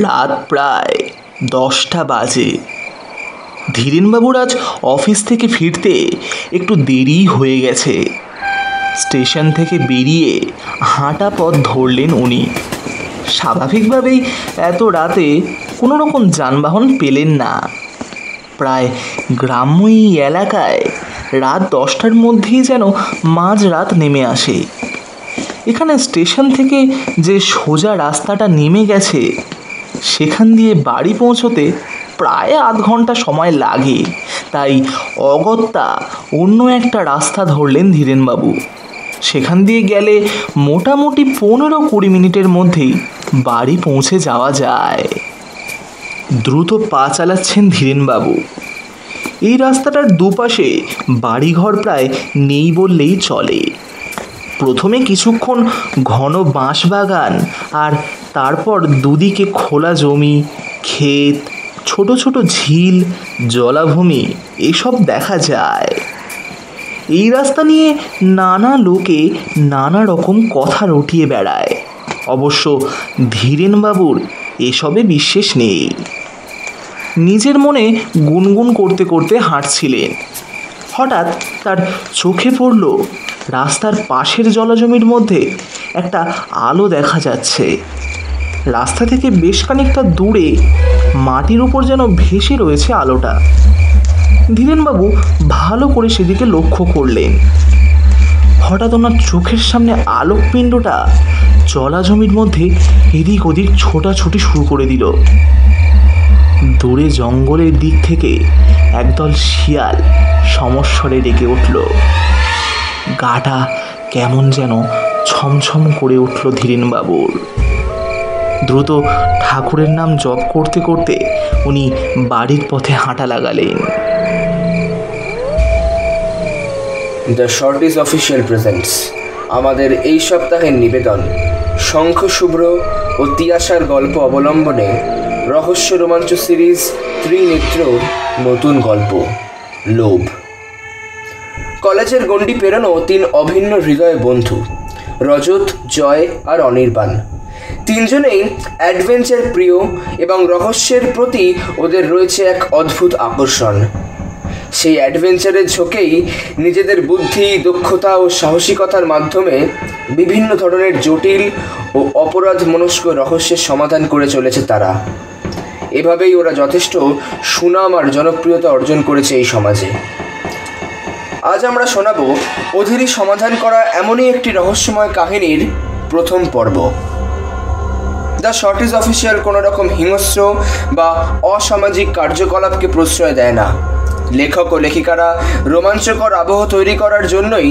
রাত প্রায় 10টা বাজে। ধীরেনবাবুর আজ অফিস থেকে ফিরতে একটু দেরি হয়ে গেছে। স্টেশন থেকে বেরিয়ে হাঁটা পথ ধরলেন উনি। স্বাভাবিকভাবেই এত রাতে কোনো রকম যানবাহন পেলেন না। প্রায় গ্রাম্য এই এলাকায় রাত 10টার মধ্যেই যেন মাঝরাত নেমে আসে। এখানে স্টেশন থেকে যে সোজা রাস্তাটা নেমে গেছে সেখান দিয়ে বাড়ি পৌঁছতে প্রায় আধ ঘন্টা সময় লাগে। তাই অগত্যা অন্য একটা রাস্তা ধরলেন ধীরেনবাবু। সেখান দিয়ে গেলে মোটামুটি 15-20 মিনিটের মধ্যেই বাড়ি পৌঁছে যাওয়া যায়। দ্রুত পা চালাচ্ছেন ধীরেনবাবু। এই রাস্তাটার দুপাশে বাড়িঘর প্রায় নেই বললেই চলে। প্রথমে কিছুক্ষণ ঘন বাঁশবাগান, আর তারপর দুদিকে খোলা জমি, ক্ষেত, ছোট ছোট ঝিল, জলাভূমি এসব দেখা যায়। এই রাস্তা নিয়ে নানা লোকে নানা রকম কথা রটিয়ে বেড়ায়। অবশ্য ধীরেনবাবুর এসবে বিশ্বাস নেই। নিজের মনে গুনগুন করতে করতে হাঁটছিলেন। হঠাৎ তার চোখে পড়ল রাস্তার পাশের জলাজমির মধ্যে একটা আলো দেখা যাচ্ছে। রাস্তা থেকে বেশ খানিকটা দূরে মাটির উপর যেন ভেসে রয়েছে আলোটা। ধীরেনবাবু ভালো করে সেদিকে লক্ষ্য করলেন। হঠাৎ ওনার চোখের সামনে আলোকপিণ্ডটা জলাজমির মধ্যে এদিক ওদিক ছোটাছুটি শুরু করে দিল। দূরে জঙ্গলের দিক থেকে একদল শিয়াল সমস্বরে ডেকে উঠল। গাটা কেমন যেন ছমছম করে উঠল ধীরেনবাবুর। দ্রুত ঠাকুরের নাম জপ করতে করতে উনি বাড়ির পথে হাঁটা লাগালেন। দ্য শর্টিজ অফিসিয়াল প্রেজেন্টস আমাদের এই সপ্তাহের নিবেদন শঙ্খ শুভ্র ও তিয়াশার গল্প অবলম্বনে রহস্য রোমাঞ্চ সিরিজ ত্রিনেত্রর নতুন গল্প লোভ। কলেজের গণ্ডি পেরোনো 3 অভিন্ন হৃদয় বন্ধু রজত, জয় আর অনির্বাণ। 3 জনেই অ্যাডভেঞ্চার প্রিয় এবং রহস্যের প্রতি ওদের রয়েছে এক অদ্ভুত আকর্ষণ। সেই অ্যাডভেঞ্চারের ঝোঁকেই নিজেদের বুদ্ধি, দক্ষতা ও সাহসিকতার মাধ্যমে বিভিন্ন ধরনের জটিল ও অপরাধ মনস্ক রহস্যের সমাধান করে চলেছে তারা। এভাবেই ওরা যথেষ্ট সুনাম আর জনপ্রিয়তা অর্জন করেছে এই সমাজে। আজ আমরা শোনাব অধীরই সমাধান করা এমনই একটি রহস্যময় কাহিনীর প্রথম পর্ব। দ্য শর্টিজ অফিসিয়াল কোনো রকম হিংস্র বা অসামাজিক কার্যকলাপকে প্রশ্রয় দেয় না। লেখক ও লেখিকারা রোমাঞ্চকর আবহ তৈরি করার জন্যই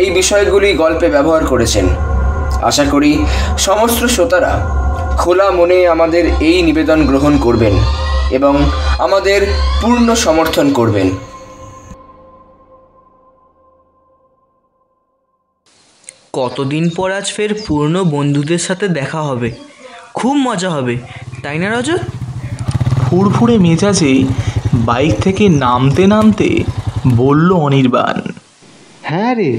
এই বিষয়গুলি গল্পে ব্যবহার করেছেন। আশা করি সমস্ত শ্রোতারা খোলা মনে আমাদের এই নিবেদন গ্রহণ করবেন এবং আমাদের পূর্ণ সমর্থন করবেন। কতদিন পর আজ ফের পুরনো বন্ধুদের সাথে দেখা হবে, খুব মজা হবে, তাই না রজত? ফুরফুরে মেজাজে বাইক থেকে নামতে নামতে বলল অনির্বাণ। হ্যাঁ রে,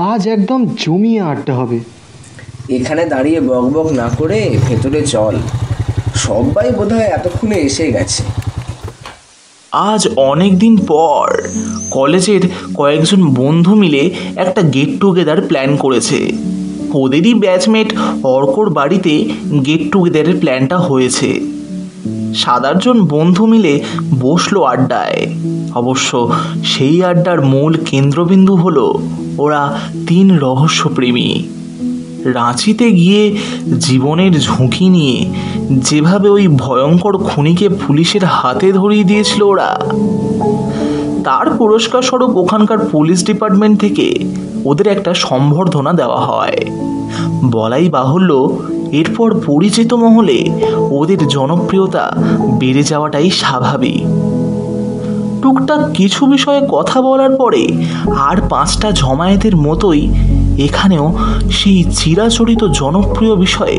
আজ একদম জমিয়ে আড্ডা হবে। এখানে দাঁড়িয়ে বকবক না করে ভেতরে চল, সবাই বোধহয় এতক্ষণে এসে গেছে। আজ অনেক দিন পর কলেজের কয়েকজন বন্ধু মিলে একটা গেট টুগেদার প্ল্যান করেছে। ওদেরই ব্যাচমেট অর্কর বাড়িতে গেট টুগেদারের প্ল্যানটা হয়েছে। 7-8 জন বন্ধু মিলে বসলো আড্ডায়। অবশ্য সেই আড্ডার মূল কেন্দ্রবিন্দু হলো ওরা 3 রহস্যপ্রেমী। রাঁচিতে গিয়ে জীবনের ঝুঁকি নিয়ে যেভাবে ওই ভয়ঙ্কর খুনিকে পুলিশের হাতে ধরিয়ে দিয়েছিল ওরা, তার পুরস্কার স্বরূপ ওখানকার পুলিশ ডিপার্টমেন্ট থেকে ওদের একটা সম্বর্ধনা দেওয়া হয়। বলাই বাহুল্য এরপর পরিচিত মহলে ওদের জনপ্রিয়তা বেড়ে যাওয়াটাই স্বাভাবিক। টুকটাক কিছু বিষয়ে কথা বলার পরে আর 5টা জমায়েতের মতোই এখানেও সেই চিরাচরিত জনপ্রিয় বিষয়ে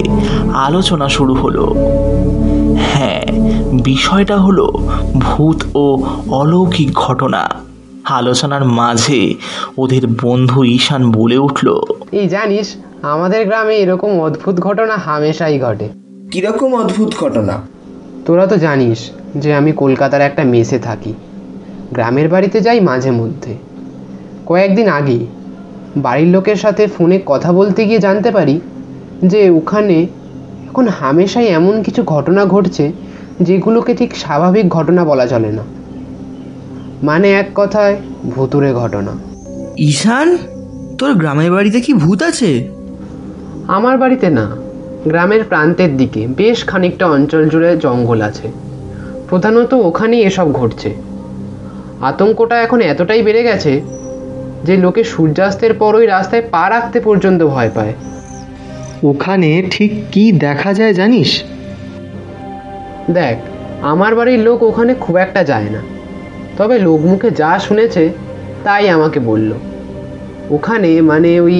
আলোচনা শুরু হলো। হ্যাঁ, বিষয়টা হলো ভূত ও অলৌকিক ঘটনা। আলোচনার মাঝে ওদের বন্ধু ঈশান বলে উঠল, এই জানিস, আমাদের গ্রামে এরকম অদ্ভুত ঘটনা হামেশাই ঘটে। কীরকম অদ্ভুত ঘটনা? তোরা তো জানিস যে আমি কলকাতার একটা মেসে থাকি। গ্রামের বাড়িতে যাই মাঝে মধ্যে। কয়েকদিন আগেই বাড়ির লোকের সাথে ফোনে কথা বলতে গিয়ে জানতে পারি যে ওখানে এখন হামেশাই এমন কিছু ঘটনা ঘটছে যেগুলোকে ঠিক স্বাভাবিক ঘটনা বলা চলে না। মানে এক কথায় ভুতুড়ে ঘটনা। ঈশান, তোর গ্রামের বাড়িতে কি ভূত আছে? আমার বাড়িতে না, গ্রামের প্রান্তের দিকে বেশ খানিকটা অঞ্চল জুড়ে জঙ্গল আছে। প্রধানত ওখানেই এসব ঘটছে। আতঙ্কটা এখন এতটাই বেড়ে গেছে যে লোকে সূর্যাস্তের পর ওই রাস্তায় পা রাখতে পর্যন্ত ভয় পায়। ওখানে ঠিক কি দেখা যায় জানিস? দেখ, আমার বাড়ির লোক ওখানে খুব একটা যায় না, তবে লোকমুখে যা শুনেছে তাই আমাকে বলল। ওখানে মানে ওই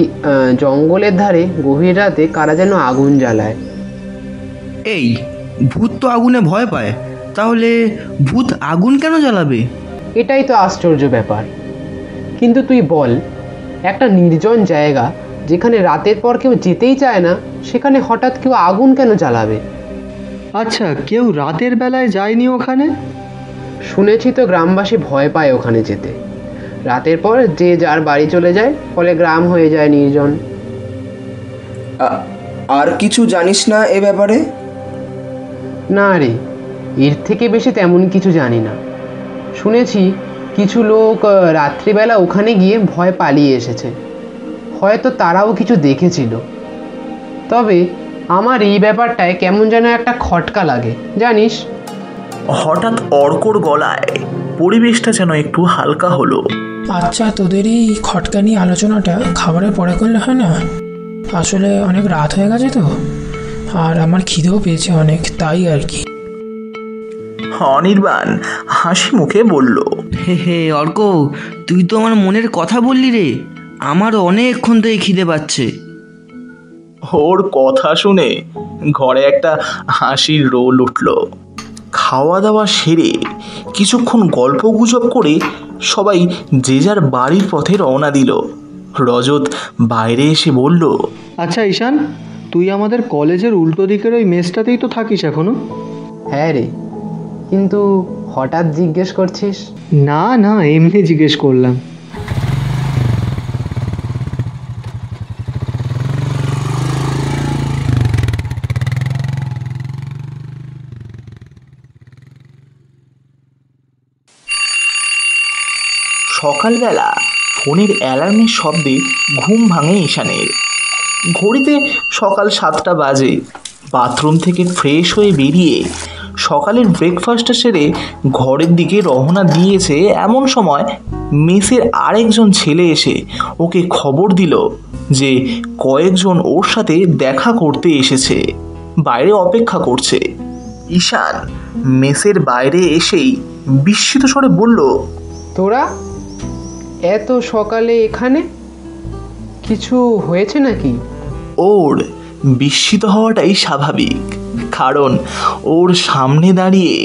জঙ্গলের ধারে গভীর রাতে কারা যেন আগুন জ্বালায়। এই, ভূত তো আগুনে ভয় পায়, তাহলে ভূত আগুন কেন জ্বালাবে? এটাই তো আশ্চর্য ব্যাপার। কিন্তু তুই বল, একটা নির্জন জায়গা যেখানে রাতের পর কেউ যেতেই চায় না, সেখানে হঠাৎ কেউ আগুন কেন জ্বালাবে? আচ্ছা, কেউ রাতের বেলায় যায়নি ওখানে? শুনেছি তো গ্রামবাসী ভয় পায় ওখানে যেতে। রাতের পর যে যার বাড়ি চলে যায়, ফলে গ্রাম হয়ে যায় নির্জন। আর কিছু জানিস না এ ব্যাপারে? না রে, এর থেকে বেশি তেমন কিছু জানি না। শুনেছি কিছু লোক রাত্রিবেলা ওখানে গিয়ে ভয় পালিয়ে এসেছে। হয়তো তারাও কিছু দেখেছিল। তবে আমার এই ব্যাপারটায় কেমন যেন একটা খটকা লাগে, জানিস। হঠাৎ অর্কর গলায় পরিবেশটা যেন একটু হালকা হলো। আচ্ছা, তোদের এই খটকা নিয়ে আলোচনাটা খাবারের পরে করলে হয় না? আসলে অনেক রাত হয়ে গেছে তো, আর আমার খিদেও পেয়েছে অনেক, তাই আর কি। অনির্বাণ হাসি মুখে বলল, হে হে অর্ক, তুই তো আমার মনের কথা বললি রে। আমারও অনেকক্ষণ থেকে খিদে পাচ্ছে। ওর কথা শুনে ঘরে একটা হাসির রোল উঠল। খাওয়া দাওয়া সেরে কিছুক্ষণ গল্প গুজব করে সবাই যে যার বাড়ির পথে রওনা দিল। রজত বাইরে এসে বলল, আচ্ছা ঈশান, তুই আমাদের কলেজের উল্টো দিকের ওই মেসটাতেই তো থাকিস এখনো? হ্যাঁ রে, কিন্তু হঠাৎ জিজ্ঞেস করছিস? না না, এমনি জিজ্ঞেস করলাম। সকালবেলা ফোনের অ্যালার্মের শব্দে ঘুম ভাঙে ঈশানের। ঘড়িতে সকাল 7টা বাজে। বাথরুম থেকে ফ্রেশ হয়ে বেরিয়ে সকালের ব্রেকফাস্টটা সেরে ঘরের দিকে রওনা দিয়েছে, এমন সময় মেসের আরেকজন ছেলে এসে ওকে খবর দিল যে কয়েকজন ওর সাথে দেখা করতে এসেছে, বাইরে অপেক্ষা করছে। ঈশান মেসের বাইরে এসেই বিস্মিত স্বরে বলল, তোরা এত সকালে এখানে? কিছু হয়েছে নাকি? ওর বিস্মিত হওয়াটাই স্বাভাবিক, কারণ ওর সামনে দাঁড়িয়ে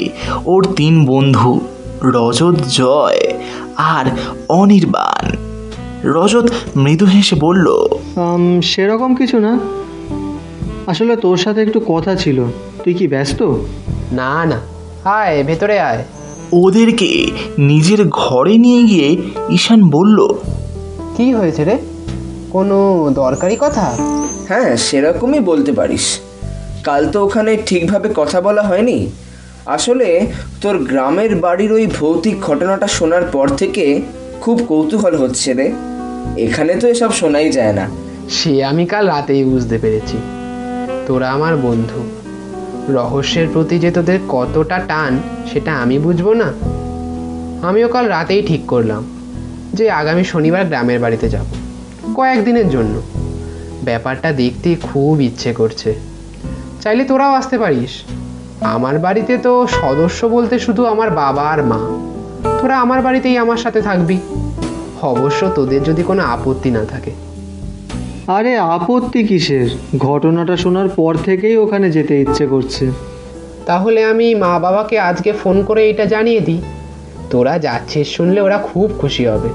ওর 3 বন্ধু, রজত, জয় আর অনির্বাণ। রজত মৃদু হেসে বলল, সেরকম কিছু না, আসলে তোর সাথে একটু কথা ছিল। তুই কি ব্যস্ত? না না, আয় ভেতরে আয়। ওদেরকে নিজের ঘরে নিয়ে গিয়ে ঈশান বলল, কি হয়েছে রে? কোনো দরকারি কথা? হ্যাঁ, সেরকমই বলতে পারিস। কাল তো ওখানে ঠিকভাবে কথা বলা হয়নি। আসলে তোর গ্রামের বাড়ির ওই ভৌতিক ঘটনাটা শোনার পর থেকে খুব কৌতূহল হচ্ছে রে। এখানে তো এসব শোনাই যায় না। সে আমি কাল রাতেই বুঝতে পেরেছি। তোরা আমার বন্ধু, রহস্যের প্রতি যে তোদের কতটা টান সেটা আমি বুঝবো না? আমিও কাল রাতেই ঠিক করলাম যে আগামী শনিবার গ্রামের বাড়িতে যাব, কয়েকদিনের জন্য। ব্যাপারটা দেখতে খুব ইচ্ছে করছে। চাইলে তোরাও আসতে পারিস। আমার বাড়িতে তো সদস্য বলতে শুধু আমার বাবা আর মা। তোরা আমার বাড়িতেই আমার সাথে থাকবি, অবশ্য তোদের যদি কোনো আপত্তি না থাকে। আরে আপত্তি কিসের? ঘটনাটা শোনার পর থেকেই ওখানে যেতে ইচ্ছে করছে। তাহলে আমি মা বাবাকে আজকে ফোন করে এটা জানিয়ে দিই। তোরা যাচ্ছিস শুনলে ওরা খুব খুশি হবে।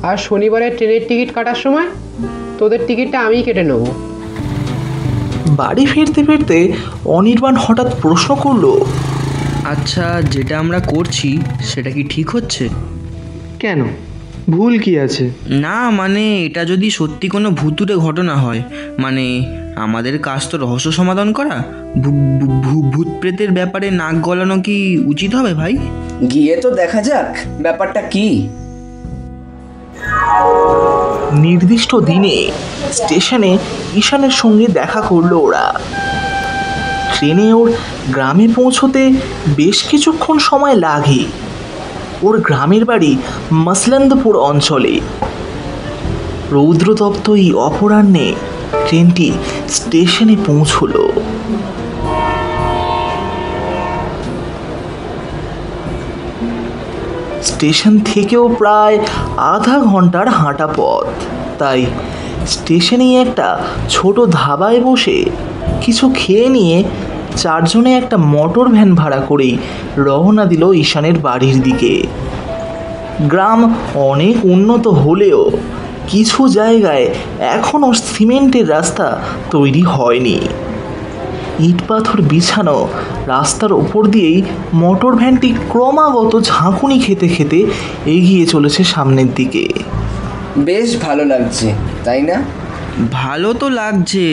আর শনিবারের ট্রেনের টিকিট কাটার সময় তোদের টিকিটটা আমিই কেটে নেব। বাড়ি ফিরতে ফিরতে অনির্বাণ হঠাৎ প্রশ্ন করলো, আচ্ছা, যেটা আমরা করছি সেটা কি ঠিক হচ্ছে? কেন, ভুল কি আছে? না মানে এটা যদি সত্যি কোনো ভুতুড়ে ঘটনা হয়, মানে আমাদের কাজ তো রহস্য সমাধান করা, ভূত প্রেতের ব্যাপারে নাক গলানো কি উচিত হবে ভাই? গিয়ে তো দেখা যাক ব্যাপারটা কি। নির্দিষ্ট দিনে স্টেশনে ঈশানের সঙ্গে দেখা করলো ওরা। ট্রেনে ওর গ্রামে পৌঁছতে বেশ কিছুক্ষণ সময় লাগে। ওর গ্রামের বাড়ি মসলন্দপুর অঞ্চলে। রৌদ্রতপ্ত এই অপরাহ্নে ট্রেনটি স্টেশনে পৌঁছলো। স্টেশন থেকেও প্রায় আধা ঘন্টার হাঁটা পথ। তাই স্টেশনেই একটা ছোট ধাবায় বসে কিছু খেয়ে নিয়ে চারজনে একটা মোটর ভ্যান ভাড়া করেই রওনা দিল ঈশানের বাড়ির দিকে। গ্রাম অনেক উন্নত হলেও কিছু জায়গায় এখনও সিমেন্টের রাস্তা তৈরি হয়নি। ইট পাথর বিছানো রাস্তার ওপর দিয়েই মোটর ভ্যানটি ক্রমাগত ঝাঁকুনি খেতে খেতে এগিয়ে চলেছে সামনের দিকে। বেশ ভালো লাগছে, তাই না? ভালো তো লাগছে,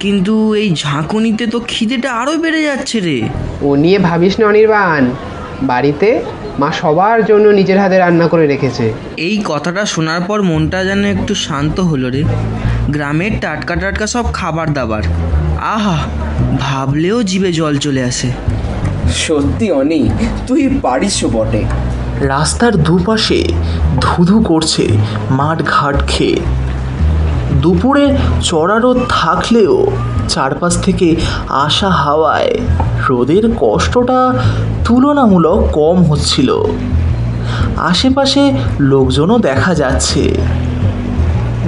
কিন্তু এই ঝাঁকুনিতে তো খিদেটা আরও বেড়ে যাচ্ছে রে। ও নিয়ে ভাবিস না অনির্বাণ, বাড়িতে মা সবার জন্য নিজের হাতে রান্না করে রেখেছে। এই কথাটা শোনার পর মনটা যেন একটু শান্ত হলো রে। গ্রামের টাটকা টাটকা সব খাবার দাবার, আহা, ভাবলেও জিভে জল চলে আসে। সত্যি অনি, তুই পারিস বটে। রাস্তার দুপাশে ধুধু করছে মাঠ ঘাট খেয়ে। দুপুরে চড়া রোদ থাকলেও চারপাশ থেকে আসা হাওয়ায় রোদের কষ্টটা তুলনামূলক কম হচ্ছিল। আশেপাশে লোকজনও দেখা যাচ্ছে।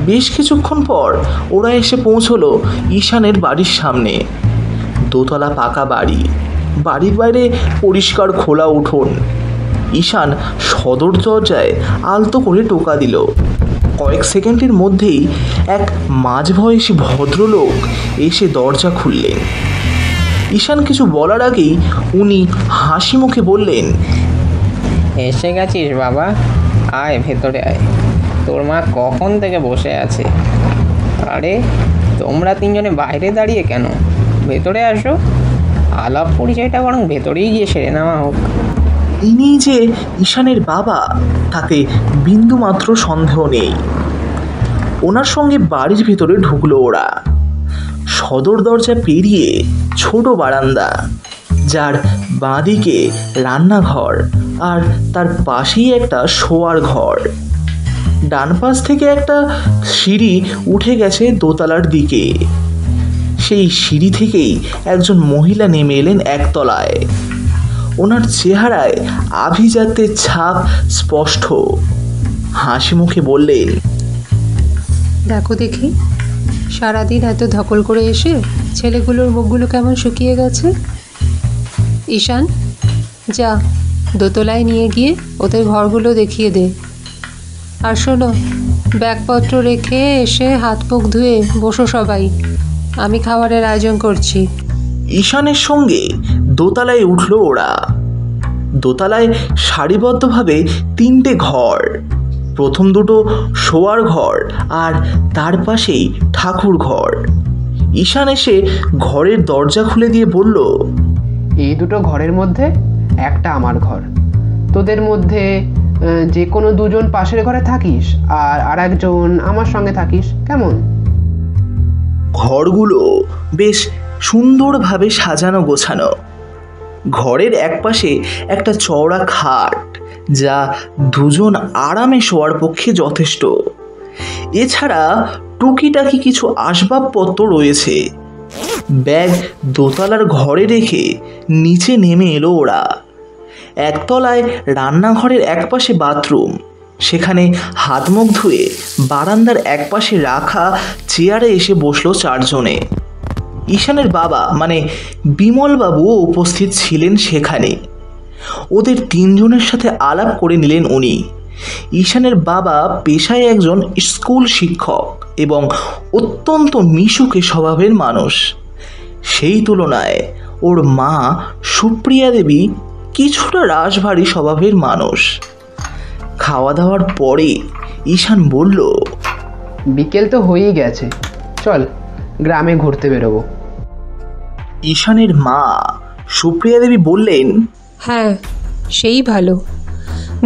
বেশ কিছুক্ষণ পর ওরা এসে পৌঁছলো ঈশানের বাড়ির সামনে। দোতলা পাকা বাড়ি, বাড়ির বাইরে পরিষ্কার খোলা উঠোন। ঈশান সদর দরজায় আলতো করে টোকা দিল। কয়েক সেকেন্ডের মধ্যেই এক মাঝবয়সী ভদ্রলোক এসে দরজা খুললেন। ঈশান কিছু বলার আগেই উনি হাসি মুখে বললেন, এসে গেছিস বাবা, আয় ভেতরে আয়। তোর মা কখন থেকে বসে আছে। আরে তোমরা তিনজনে বাইরে দাঁড়িয়ে কেন? ভেতরে আসো, আলাপ পরিচয়টা বরং ভেতরেই গিয়ে সেরে নেওয়া হোক। ইনি যে ঈশানের বাবা তাতে বিন্দুমাত্র সন্দেহ নেই। ওনার সঙ্গে বাড়ির ভেতরে ঢুকলো ওরা। সদর দরজা পেরিয়ে ছোট বারান্দা, যার বাঁদিকে রান্নাঘর আর তার পাশেই একটা শোয়ার ঘর। ডান পাশ থেকে একটা সিঁড়ি উঠে গেছে দোতলার দিকে। সেই সিঁড়ি থেকেই একজন মহিলা নেমে এলেন একতলায়। ওনার চেহারায় আভিজাত্যের ছাপ স্পষ্ট। হাসি মুখে বললেন, দেখো দেখি, সারাদিন এত ধকল করে এসে ছেলেগুলোর মুখগুলো কেমন শুকিয়ে গেছে। ঈশান, যা দোতলায় নিয়ে গিয়ে ওদের ঘরগুলো দেখিয়ে দে। আর শোনো, ব্যাগপত্র রেখে এসে হাত মুখ ধুয়ে বসো সবাই, আমি খাবারের আয়োজন করছি। ঈশানের সঙ্গে দোতলায় উঠল ওরা। দোতলায় সারিবদ্ধভাবে তিনটে ঘর। প্রথম দুটো শোয়ার ঘর আর তার পাশেই ঠাকুর ঘর। ঈশান এসে ঘরের দরজা খুলে দিয়ে বলল, এই দুটো ঘরের মধ্যে একটা আমার ঘর। তোদের মধ্যে যে কোনো দুজন পাশের ঘরে থাকিস আর আরেকজন আমার সঙ্গে থাকিস, কেমন? ঘরগুলো বেশ সুন্দরভাবে সাজানো গোছানো। ঘরের একপাশে একটা চওড়া খাট, যা দুজন আরামে শোয়ার পক্ষে যথেষ্ট। এছাড়া টুকিটাকি কিছু আসবাবপত্র রয়েছে। ব্যাগ দোতলার ঘরে রেখে নিচে নেমে এলো ওরা। একতলায় রান্নাঘরের একপাশে বাথরুম, সেখানে হাত মুখ ধুয়ে বারান্দার একপাশে রাখা চেয়ারে এসে বসলো চারজনে। ঈশানের বাবা মানে বিমলবাবুও উপস্থিত ছিলেন সেখানে। ওদের তিনজনের সাথে আলাপ করে নিলেন উনি। ঈশানের বাবা পেশায় একজন স্কুল শিক্ষক এবং অত্যন্ত মিশুকে স্বভাবের মানুষ। সেই তুলনায় ওর মা সুপ্রিয়া দেবী কিছুটা রাশভারী স্বভাবের মানুষ। খাওয়া দাওয়ার পরে ঈশান বলল, বিকেল তো হয়েই গেছে, চল গ্রামে ঘুরতে বেরোবো। ঈশানের মা সুপ্রিয়া দেবী বললেন, হ্যাঁ সেই ভালো,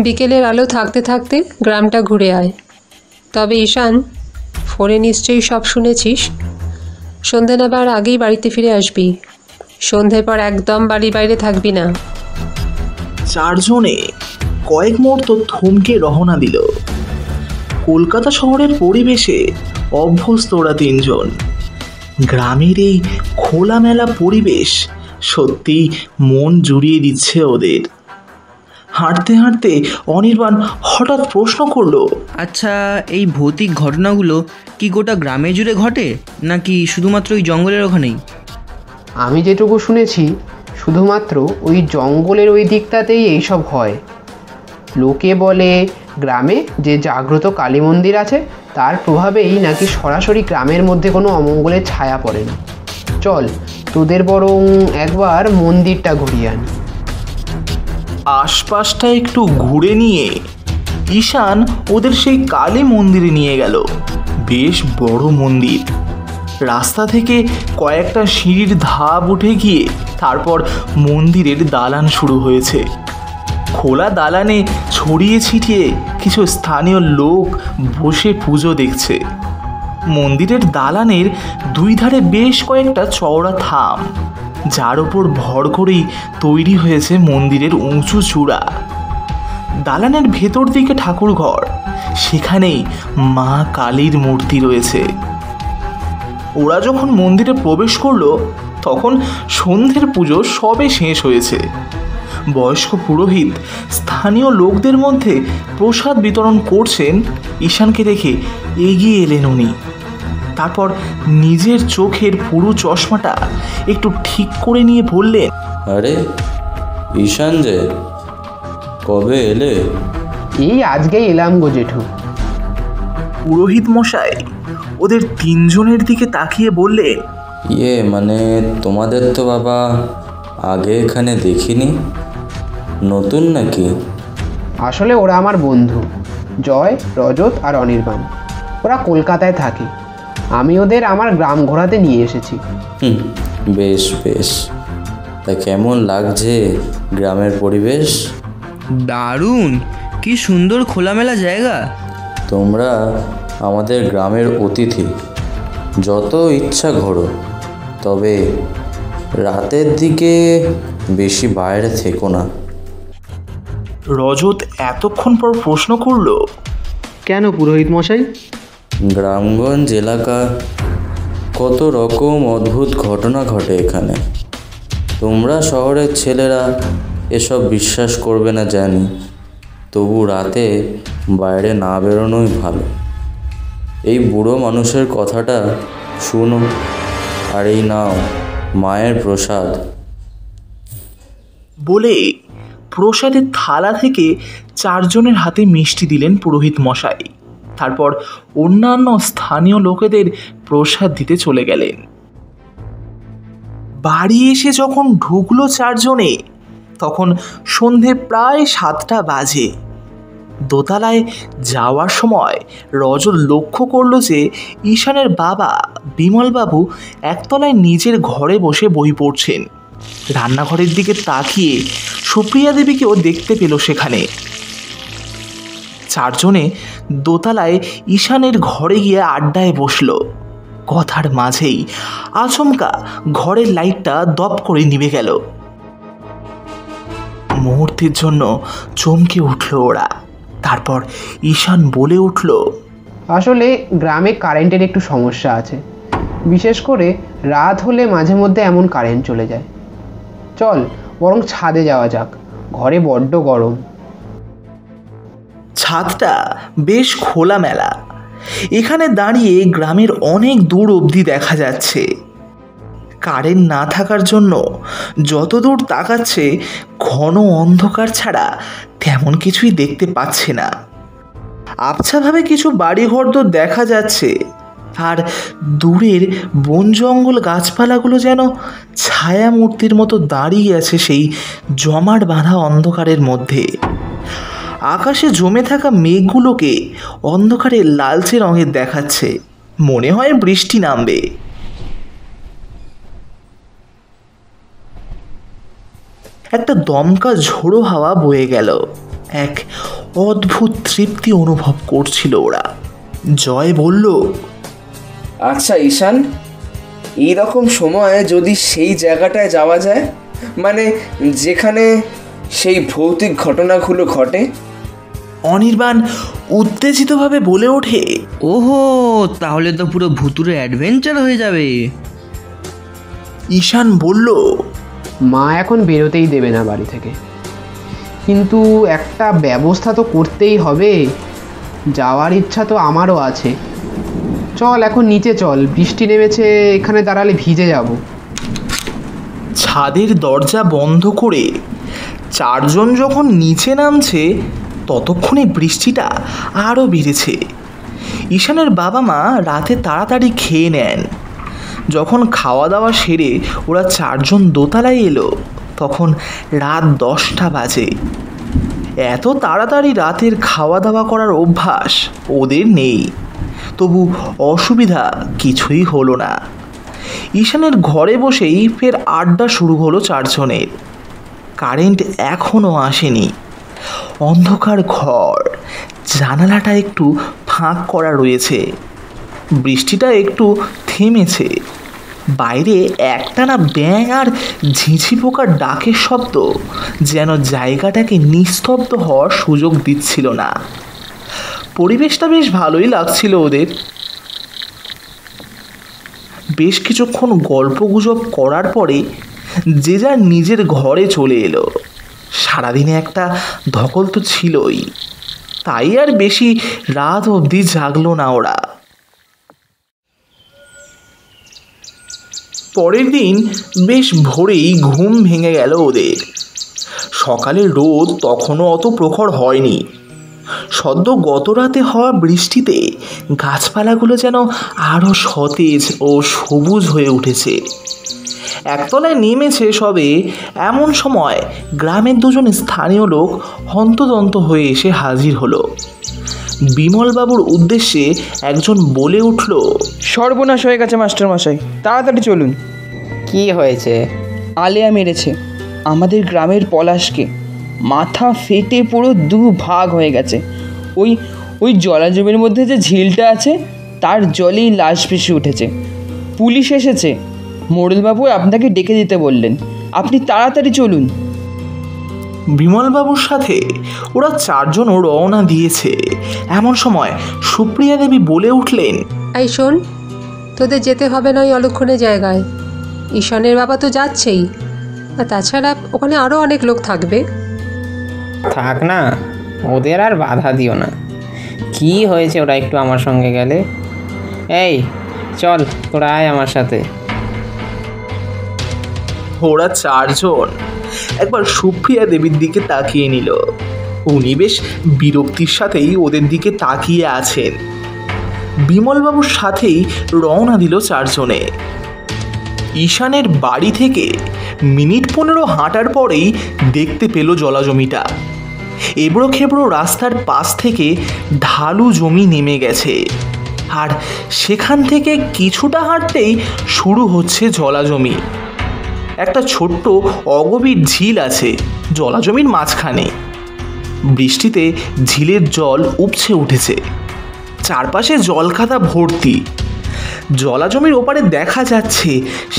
বিকেলের আলো থাকতে থাকতে গ্রামটা ঘুরে আয়। তবে ঈশান, ফোনে নিশ্চয়ই সব শুনেছিস, সন্ধে নামার আগেই বাড়িতে ফিরে আসবি। সন্ধ্যের পর একদম বাড়ির বাইরে থাকবি না। চারজনে কয়েক মুহূর্ত থমকে রওনা দিল। কলকাতা শহরের পরিবেশে অভ্যস্ত ওরা তিনজন। গ্রামের এই খোলামেলা পরিবেশ সত্যি মন জুড়িয়ে দিচ্ছে ওদের। হাঁটতে হাঁটতে অনির্বাণ হঠাৎ প্রশ্ন করলো, আচ্ছা, এই ভৌতিক ঘটনাগুলো কি গোটা গ্রামে জুড়ে ঘটে, নাকি শুধুমাত্র ওই জঙ্গলের ওখানেই? আমি যেটুকু শুনেছি, শুধুমাত্র ওই জঙ্গলের ওই দিকটাতেই এইসব হয়। লোকে বলে গ্রামে যে জাগ্রত কালী মন্দির আছে তার প্রভাবেই নাকি সরাসরি গ্রামের মধ্যে কোনো অমঙ্গলের ছায়া পড়ে না। চল তোদের বরং একবার মন্দিরটা ঘুরিয়ে আনি। আশপাশটা একটু ঘুরে নিয়ে ঈশান ওদের সেই কালী মন্দিরে নিয়ে গেল। বেশ বড় মন্দির। রাস্তা থেকে কয়েকটা সিঁড়ির ধাপ উঠে গিয়ে তারপর মন্দিরের দালান শুরু হয়েছে। খোলা দালানে ছড়িয়ে ছিটিয়ে কিছু স্থানীয় লোক বসে পুজো দেখছে। মন্দিরের দালানের দুই ধারে বেশ কয়েকটা চওড়া থাম, যার ওপর ভর করেই তৈরি হয়েছে মন্দিরের উঁচু চূড়া। দালানের ভেতর দিকে ঠাকুর ঘর, সেখানেই মা কালীর মূর্তি রয়েছে। ওরা যখন মন্দিরে প্রবেশ করলো তখন সন্ধ্যের পুজো সবে শেষ হয়েছে। বয়স্ক পুরোহিত স্থানীয় লোকদের মধ্যে প্রসাদ বিতরণ করছেন। ঈশানকে দেখে এগিয়ে এলেন উনি। তারপর নিজের চোখের পুরো চশমাটা একটু ঠিক করে নিয়ে বললেন, আরে ঈশান যে, কবে এলে? এই আজকেই এলাম গো জেঠু। পুরোহিত মশাই ওদের তিনজনের দিকে তাকিয়ে বললেন, মানে তোমাদের তো বাবা আগে এখানে দেখিনি, নতুন নাকি? আসলে ওরা আমার বন্ধু, জয়, রজত আর অনির্বাণ। ওরা কলকাতায় থাকে, আমি ওদের আমার গ্রাম ঘোরাতে নিয়ে এসেছি। বেশ বেশ, তা কেমন লাগছে গ্রামের পরিবেশ? দারুণ, কি সুন্দর খোলামেলা জায়গা। তোমরা আমাদের গ্রামের অতিথি, যত ইচ্ছা ঘোরো, তবে রাতের দিকে বেশি বাইরে থেকো না। রজত এতক্ষণ পর প্রশ্ন করল, কেন পুরোহিত মশাই? গ্রামগঞ্জ এলাকা, কত রকম অদ্ভুত ঘটনা ঘটে এখানে। তোমরা শহরের ছেলেরা এসব বিশ্বাস করবে না জানি, তবু রাতে বাইরে না বেরোনোই ভালো। এই বুড়ো মানুষের কথাটা শুনো, আর এই নাও মায়ের প্রসাদ। বলে প্রসাদের থালা থেকে চারজনের হাতে মিষ্টি দিলেন পুরোহিত মশাই। তারপর অন্যান্য স্থানীয় লোকেদের প্রসাদ দিতে চলে গেলেন। বাড়ি এসে যখন ঢুকলো চারজনে, তখন সন্ধে প্রায় 7টা বাজে। দোতলায় যাওয়ার সময় রজত লক্ষ্য করলো যে ঈশানের বাবা বিমলবাবু একতলায় নিজের ঘরে বসে বই পড়ছেন। রান্নাঘরের দিকে তাকিয়ে সুপ্রিয়া দেবীকেও দেখতে পেল সেখানে। চারজনে দোতলায় ঈশানের ঘরে গিয়ে আড্ডায় বসল। কথার মাঝেই আচমকা ঘরের লাইটটা দপ করে নিভে গেল। মুহূর্তের জন্য চমকে উঠল ওরা। তারপর ঈশান বলে উঠল, আসলে গ্রামে কারেন্টের একটু সমস্যা আছে, বিশেষ করে রাত হলে মাঝে মধ্যে এমন কারেন্ট চলে যায়। চল বরং ছাদে যাওয়া যাক, ঘরে বড্ড গরম। ছাদটা বেশ খোলামেলা। এখানে দাঁড়িয়ে গ্রামের অনেক দূর অবধি দেখা যাচ্ছে। কারেন্ট না থাকার জন্য যতদূর তাকাচ্ছে ঘন অন্ধকার ছাড়া তেমন কিছুই দেখতে পাচ্ছে না। আবছাভাবে কিছু বাড়িঘর তো দেখা যাচ্ছে, আর দূরের বন জঙ্গল গাছপালাগুলো যেন ছায়া মূর্তির মতো দাঁড়িয়ে আছে সেই জমাট বাঁধা অন্ধকারের মধ্যে। আকাশে জমে থাকা মেঘগুলোকে অন্ধকারে লালচে রঙের দেখাচ্ছে, মনে হয় বৃষ্টি নামবে। একটা দমকা ঝোড়ো হাওয়া বয়ে গেল। এক অদ্ভুত তৃপ্তি অনুভব করছিল ওরা। জয় বলল, আচ্ছা ঈশান, এইরকম সময়ে যদি সেই জায়গাটায় যাওয়া যায়, মানে যেখানে সেই ভৌতিক ঘটনাগুলো ঘটে। অনির্বাণ উত্তেজিতভাবে বলে ওঠে, ওহো, তাহলে তো পুরো ভুতুরে অ্যাডভেঞ্চার হয়ে যাবে। ঈশান বলল, মা এখন বেরোতেই দেবে না বাড়ি থেকে, কিন্তু একটা ব্যবস্থা তো করতেই হবে। যাওয়ার ইচ্ছা তো আমারও আছে। চল এখন নিচে চল, বৃষ্টি নেমেছে, এখানে দাঁড়ালে ভিজে যাব। ছাদের দরজা বন্ধ করে চারজন যখন নিচে নামছে ততক্ষণে বৃষ্টিটা আরও বেড়েছে। ঈশানের বাবা মা রাতে তাড়াতাড়ি খেয়ে নেন। যখন খাওয়া দাওয়া সেরে ওরা চারজন দোতলায় এলো তখন রাত 10টা বাজে। এত তাড়াতাড়ি রাতের খাওয়া দাওয়া করার অভ্যাস ওদের নেই, তবু অসুবিধা কিছুই হলো না। ঈশানের ঘরে বসেই ফের আড্ডা শুরু হলো চারজনের। কারেন্ট এখনও আসেনি। অন্ধকার ঘর, জানালাটা একটু ফাঁক করা রয়েছে। বৃষ্টিটা একটু থেমেছে। বাইরে একটানা ব্যাঙ আর ঝিঁঝি পোকার ডাকের শব্দ যেন জায়গাটাকে নিস্তব্ধ হওয়ার সুযোগ দিচ্ছিল না। পরিবেশটা বেশ ভালোই লাগছিল ওদের। বেশ কিছুক্ষণ গল্পগুজব করার পরে যে যার নিজের ঘরে চলে এলো। সারাদিনে একটা ধকল তো ছিলই, তাই আর বেশি রাত অবধি জাগলো না ওরা। পরের দিন বেশ ভোরেই ঘুম ভেঙে গেল ওদের। সকালে রোদ তখনও অত প্রখর হয়নি। সদ্য গত রাতে হওয়া বৃষ্টিতে গাছপালাগুলো যেন আরও সতেজ ও সবুজ হয়ে উঠেছে। একতলায় নেমেছে সবে, এমন সময় গ্রামের দুজন স্থানীয় লোক হন্তদন্ত হয়ে এসে হাজির হলো। বিমলবাবুর উদ্দেশ্যে একজন বলে উঠল, সর্বনাশ হয়ে গেছে মাস্টারমশাই, তাড়াতাড়ি চলুন। কি হয়েছে? আলেয়া মেরেছে আমাদের গ্রামের পলাশকে, মাথা ফেটে পুরো 2 ভাগ হয়ে গেছে। ওই জলাজমির মধ্যে যে ঝিলটা আছে তার জলেই লাশ ভেসে উঠেছে। পুলিশ এসেছে, মোড়লবাবু আপনাকে ডেকে দিতে বললেন, আপনি তাড়াতাড়ি চলুন। বিমলবাবুর সাথে ওরা চারজনও রওনা দিয়েছে। এমন সময় সুপ্রিয়া দেবী বলে উঠলেন, এই শোন, তোদের যেতে হবে না ওই অলক্ষণে জায়গায়। ঈশানের বাবা তো যাচ্ছেই, আর তাছাড়া ওখানে আরও অনেক লোক থাকবে। থাক না, ওদের আর বাধা দিও না। কি হয়েছে ওরা একটু আমার সঙ্গে গেলে? এই চল, তোরা আয় আমার সাথে। ওরা চারজন একবার সুপ্রিয়া দেবীর দিকে তাকিয়ে নিল। উনি বেশ বিরক্তির সাথেই ওদের দিকে তাকিয়ে আছেন। বিমলবাবুর সাথেই রওনা দিল চারজনে। ঈশানের বাড়ি থেকে মিনিট 15 হাঁটার পরেই দেখতে পেল জলাজমিটা। এবড়ো খেবড়ো রাস্তার পাশ থেকে ঢালু জমি নেমে গেছে, আর সেখান থেকে কিছুটা হাঁটতেই শুরু হচ্ছে জলাজমি। একটা ছোট্ট অগভীর ঝিল আছে জলাজমির মাঝখানে। বৃষ্টিতে ঝিলের জল উপচে উঠেছে, চারপাশে জলকাদা ভর্তি। জলাজমির ওপারে দেখা যাচ্ছে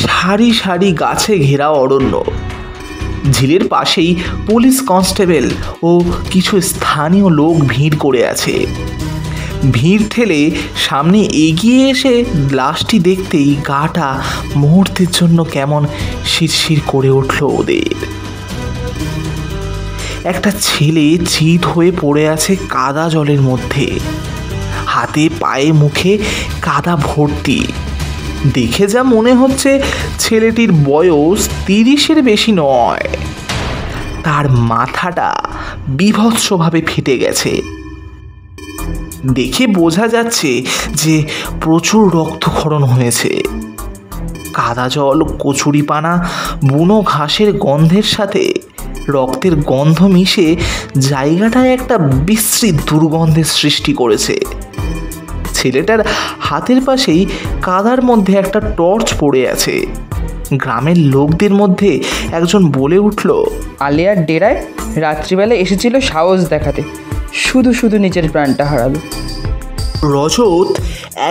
সারি সারি গাছে ঘেরা অরণ্য। ঝিলের পাশেই পুলিশ কনস্টেবল ও কিছু স্থানীয় লোক ভিড় করে আছে। ভিড় ঠেলে সামনে এগিয়ে এসে লাশটি দেখতেই গাটা মুহূর্তের জন্য কেমন শিরশির করে উঠল ওদের। একটা ছেলে চিত হয়ে পড়ে আছে কাদা জলের মধ্যে, হাতে পায়ে মুখে কাদা ভর্তি। দেখে যা মনে হচ্ছে ছেলেটির বয়স 30-এর বেশি নয়। তার মাথাটা বীভৎসভাবে ফেটে গেছে। দেখে বোঝা যাচ্ছে যে প্রচুর রক্তক্ষরণ হয়েছে। কাদা জল, কচুরিপানা, বুনো ঘাসের গন্ধের সাথে রক্তের গন্ধ মিশে জায়গাটায় একটা বিশ্রী দুর্গন্ধের সৃষ্টি করেছে। ছেলেটার হাতের পাশেই কাদার মধ্যে একটা টর্চ পড়ে আছে। গ্রামের লোকদের মধ্যে একজন বলে উঠল, আলিয়ার ডেরায় রাত্রিবেলা এসেছিল সাহস দেখাতে, শুধু শুধু নিজের প্রাণটা হারালো। রজত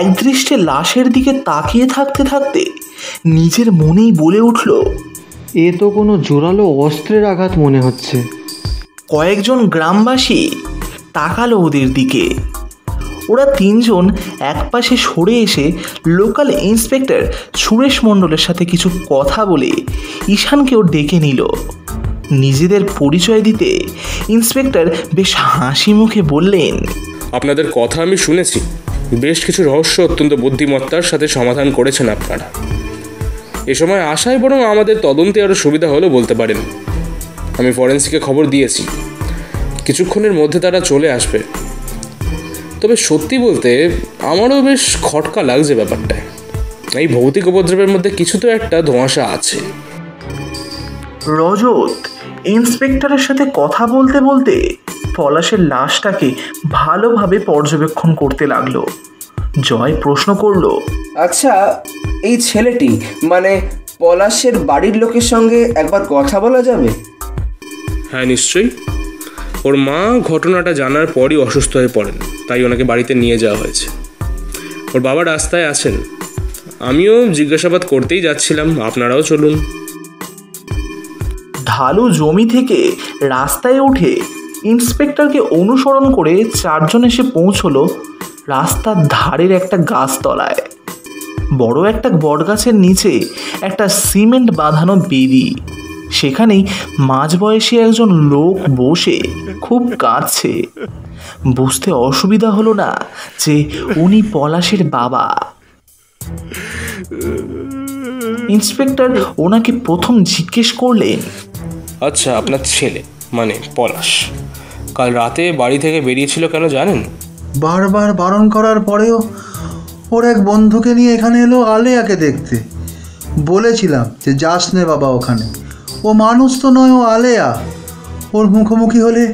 একদৃষ্টে লাশের দিকে তাকিয়ে থাকতে থাকতে নিজের মনেই বলে উঠল, এ তো কোনো জোরালো অস্ত্রের আঘাত মনে হচ্ছে। কয়েকজন গ্রামবাসী তাকালো ওদের দিকে। ওরা তিনজন একপাশে সরে এসে লোকাল ইন্সপেক্টর সুরেশ মণ্ডলের সাথে কিছু কথা বলে ঈশানকেও ডেকে নিল। নিজেদের পরিচয় দিতে ইন্সপেক্টর বেশ হাসি মুখে বললেন, আপনাদের কথা আমি শুনেছি, বেশ কিছু রহস্য অত্যন্ত বুদ্ধিমত্তার সাথে সমাধান করেছেন আপনারা। এ সময় আশায় বরং আমাদের তদন্তে আরও সুবিধা হলো বলতে পারেন। আমি ফরেন্সিকে খবর দিয়েছি, কিছুক্ষণের মধ্যে তারা চলে আসবে। তবে সত্যি বলতে আমারও বেশ খটকা লাগছে ব্যাপারটায়। এই ভৌতিক উপদ্রবের মধ্যে কিছু তো একটা ধোঁয়াশা আছে। রজত ইন্সপেক্টরের সাথে কথা বলতে বলতে পলাশের লাশটাকে ভালোভাবে পর্যবেক্ষণ করতে লাগলো। জয় প্রশ্ন করলো, আচ্ছা, এই ছেলেটি মানে পলাশের বাড়ির লোকের সঙ্গে একবার কথা বলা যাবে? হ্যাঁ, নিশ্চয়ই। ওর মা ঘটনাটা জানার পরই অসুস্থ হয়ে পড়েন, তাই ওনাকে বাড়িতে নিয়ে যাওয়া হয়েছে। ওর বাবা রাস্তায় আছেন, আমিও জিজ্ঞাসাবাদ করতেই যাচ্ছিলাম, আপনারাও চলুন। ঢালু জমি থেকে রাস্তায় উঠে ইন্সপেক্টরকে অনুসরণ করে চারজন এসে পৌঁছলো রাস্তার ধারের একটা গাছতলায়। বড় একটা বটগাছের নিচে একটা সিমেন্ট বাঁধানো বেদি, সেখানেই মাঝবয়সী একজন লোক বসে খুব কাঁদছে। বুঝতে অসুবিধা হলো না যে উনি পলাশের বাবা। ইন্সপেক্টর ওনাকে প্রথম জিজ্ঞেস করলেন, আচ্ছা, আপনার ছেলে মানে পলাশ কাল রাতে বাড়ি থেকে বেরিয়েছিল কেন জানেন? বারবার বারণ করার পরেও ওর এক বন্ধুকে নিয়ে এখানে এলো আলেয়াকে দেখতে। বলেছিলাম যে যাস নে বাবা ওখানে, ও মানুষ তো নয়, ও আলেয়া। ওর মুখোমুখি হলে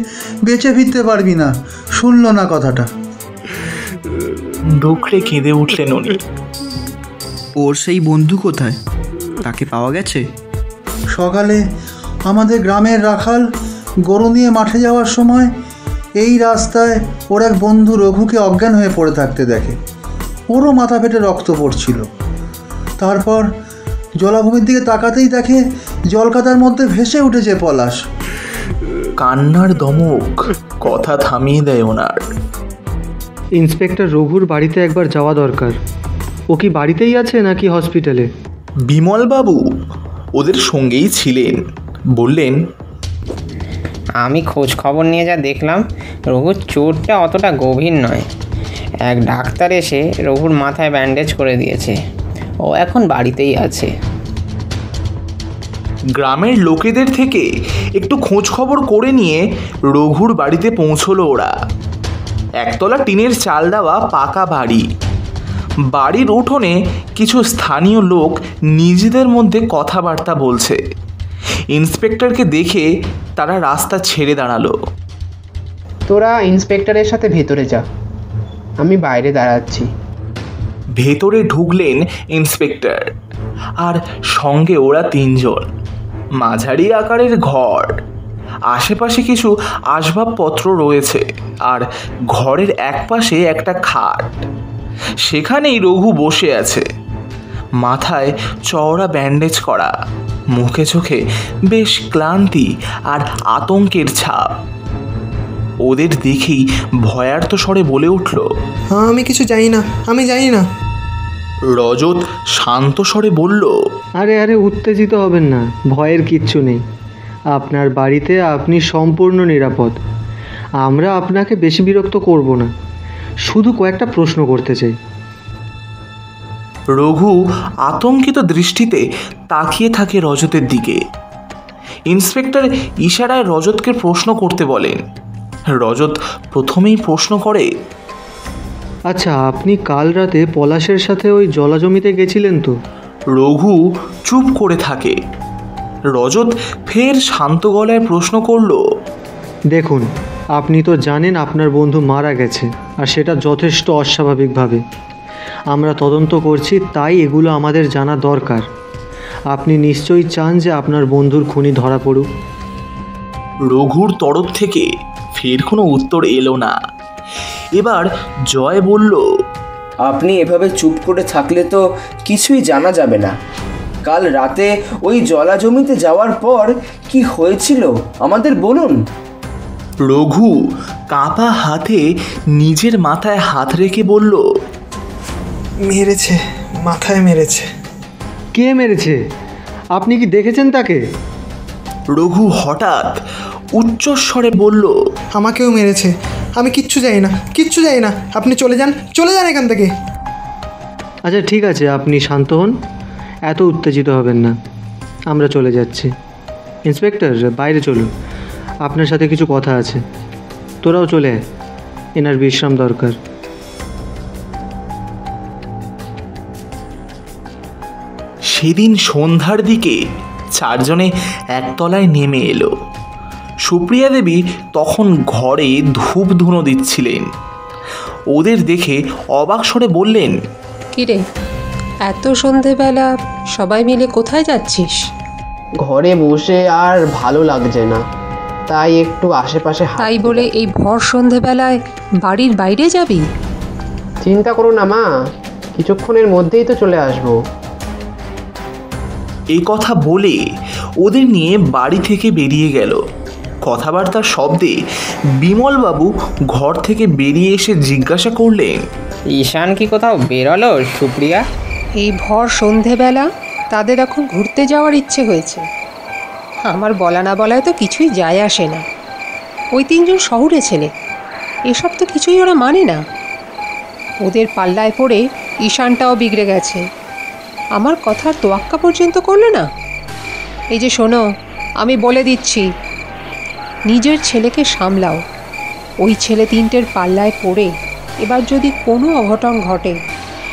বেঁচে ফিরতে পারবি না। শুনলো না কথাটা। দুঃখে কেঁদে উঠলেন উনি। ওর সেই বন্ধু কোথায়? তাকে পাওয়া গেছে? সকালে আমাদের গ্রামের রাখাল গরু নিয়ে মাঠে যাওয়ার সময় এই রাস্তায় ওর এক বন্ধু রঘুকে অজ্ঞান হয়ে পড়ে থাকতে দেখে। ওরও মাথা ফেটে রক্ত পড়ছিল। তারপর জলাভূমির দিকে তাকাতেই দেখে জলকাদার মধ্যে ভেসে উঠেছে পলাশ। কান্নার দমক কথা থামিয়ে দেয় ওনার। ইন্সপেক্টর রঘুর বাড়িতে একবার যাওয়া দরকার। ও কি বাড়িতেই আছে নাকি হসপিটালে? বিমলবাবু ওদের সঙ্গেই ছিলেন, বললেন, আমি খোঁজ খবর নিয়ে যা দেখলাম, রঘুর চোটটা অতটা গভীর নয়। এক ডাক্তার এসে রঘুর মাথায় ব্যান্ডেজ করে দিয়েছে, ও এখন বাড়িতেই আছে। গ্রামের লোকেদের থেকে একটু খোঁজ খবর করে নিয়ে রঘুর বাড়িতে পৌঁছলো ওরা। একতলা টিনের চাল দেওয়া পাকা বাড়ি। বাড়ির উঠোনে কিছু স্থানীয় লোক নিজেদের মধ্যে কথাবার্তা বলছে। ইন্সপেক্টরকে দেখে তারা রাস্তা ছেড়ে দাঁড়ালো। তোরা ইন্সপেক্টরের সাথে ভেতরে যা, আমি বাইরে দাঁড়াচ্ছি। ভেতরে ঢুকলেন ইন্সপেক্টর আর সঙ্গে ওরা তিনজন। মাঝারি আকারের ঘর, আশেপাশে কিছু আসবাবপত্র রয়েছে আর ঘরের একপাশে একটা খাট। সেখানেই রঘু বসে আছে, মাথায় চওড়া ব্যান্ডেজ করা, মুখে চোখে বেশ ক্লান্তি আর আতঙ্কের ছাপ। ওদের দেখেই ভয়ার্ত স্বরে বলে উঠল, আমি কিছু জানি না, আমি জানি না। রজত শান্ত স্বরে বলল, আরে উত্তেজিত হবেন না, ভয়ের কিচ্ছু নেই। আপনার বাড়িতে আপনি সম্পূর্ণ নিরাপদ। আমরা আপনাকে বেশি বিরক্ত করব না, শুধু কয়েকটা প্রশ্ন করতে চাই। রঘু আতঙ্কিত দৃষ্টিতে তাকিয়ে থাকে রজতের দিকে। ইন্সপেক্টর ইশারায় রজতকে প্রশ্ন করতে বলেন। রজত প্রথমেই প্রশ্ন করে, আচ্ছা, আপনি কাল রাতে পলাশের সাথে ওই জলাজমিতে গেছিলেন তো? রঘু চুপ করে থাকে। রজত ফের শান্ত গলায় প্রশ্ন করল, দেখুন, আপনি তো জানেন আপনার বন্ধু মারা গেছে, আর সেটা যথেষ্ট অস্বাভাবিকভাবে। আমরা তদন্ত করছি, তাই এগুলো আমাদের জানা দরকার। আপনি নিশ্চয়ই চান যে আপনার বন্ধুর খুনি ধরা পড়ুক। রঘুর তরফ থেকে ফের কোনো উত্তর এলো না। এবার জয় বলল, আপনি এভাবে চুপ করে থাকলে তো কিছুই জানা যাবে না। কাল রাতে ওই জলা জমিতে যাওয়ার পর কি হয়েছিল আমাদের বলুন। রঘু কাঁপা হাতে নিজের মাথায় হাত রেখে বলল, মেরেছে, মাথায় মেরেছে। কে মেরেছে? আপনি কি দেখেছেন তাকে? রঘু হঠাৎ উচ্চস্বরে বলল, আমাকেও মেরেছে। আমি কিচ্ছু জানি না, কিচ্ছু জানি না। আপনি চলে যান, চলে যান এখান থেকে। আচ্ছা ঠিক আছে, আপনি শান্ত হন, এত উত্তেজিত হবেন না। আমরা চলে যাচ্ছি। ইন্সপেক্টর, বাইরে চলুন, আপনার সাথে কিছু কথা আছে। তোরাও চলে আয়, এনার বিশ্রাম দরকার। সেদিন সন্ধ্যার দিকে চারজনে একতলায় নেমে এলো। সুপ্রিয়া দেবী তখন ঘরে ধূপ ধুনো দিচ্ছিলেন। ওদের দেখে অবাক স্বরে বললেন, কিরে, এত সন্ধেবেলা সবাই মিলে কোথায় যাচ্ছিস? ঘরে বসে আর ভালো লাগছে না, তাই একটু আশেপাশে তাই বলে এই ভর সন্ধেবেলায় বাড়ির বাইরে যাবি? চিন্তা করো না মা, কিছুক্ষণের মধ্যেই তো চলে আসবো। এই কথা বলে ওদের নিয়ে বাড়ি থেকে বেরিয়ে গেল। কথাবার্তার শব্দে বিমলবাবু ঘর থেকে বেরিয়ে এসে জিজ্ঞাসা করলেন, ঈশান কি কোথাও বেরোলো সুপ্রিয়া? এই ভর সন্ধেবেলা তাদের এখন ঘুরতে যাওয়ার ইচ্ছে হয়েছে। আমার বলা না বলায় তো কিছুই যায় আসে না। ওই তিনজন শহুরে ছেলে, এসব তো কিছুই ওরা মানে না। ওদের পাল্লায় পড়ে ঈশানটাও বিগড়ে গেছে। আমার কথার তোয়াক্কা পর্যন্ত করলো না। এই যে শোনো, আমি বলে দিচ্ছি, নিজের ছেলেকে সামলাও। ওই ছেলে তিনটের পাল্লায় পড়ে এবার যদি কোনো অঘটন ঘটে,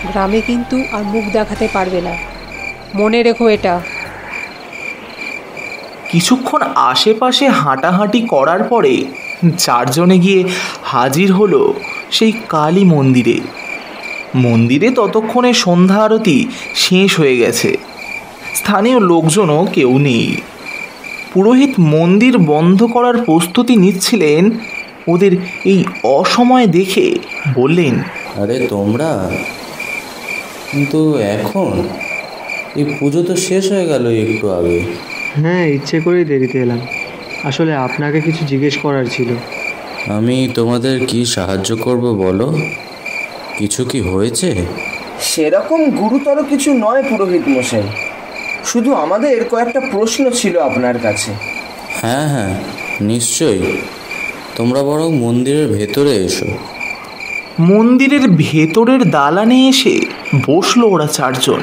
গ্রামে কিন্তু আর মুখ দেখাতে পারবে না। মনে রেখো এটা। কিছুক্ষণ আশেপাশে হাঁটাহাঁটি করার পরে চারজনে গিয়ে হাজির হলো সেই কালী মন্দিরে। মন্দিরে ততক্ষণে সন্ধ্যা আরতি শেষ হয়ে গেছে। স্থানীয় লোকজনও কেউ নেই। পুরোহিত মন্দির বন্ধ করার প্রস্তুতি নিচ্ছিলেন। ওদের এই অসময় দেখে বললেন, আরে তোমরা কিন্তু এখন? এই পুজো তো শেষ হয়ে গেল একটু আগে। হ্যাঁ, ইচ্ছে করেই দেরিতে এলাম। আসলে আপনাকে কিছু জিজ্ঞেস করার ছিল। আমি তোমাদের কি সাহায্য করব বলো? কিছু কি হয়েছে? সেরকম গুরুতর কিছু নয় পুরোহিত মশাই, শুধু আমাদের কয়েকটা প্রশ্ন ছিল আপনার কাছে। হ্যাঁ হ্যাঁ, নিশ্চয়ই। তোমরা বরং মন্দিরের ভেতরে এসো। মন্দিরের ভেতরের দালানে এসে বসলো ওরা চারজন।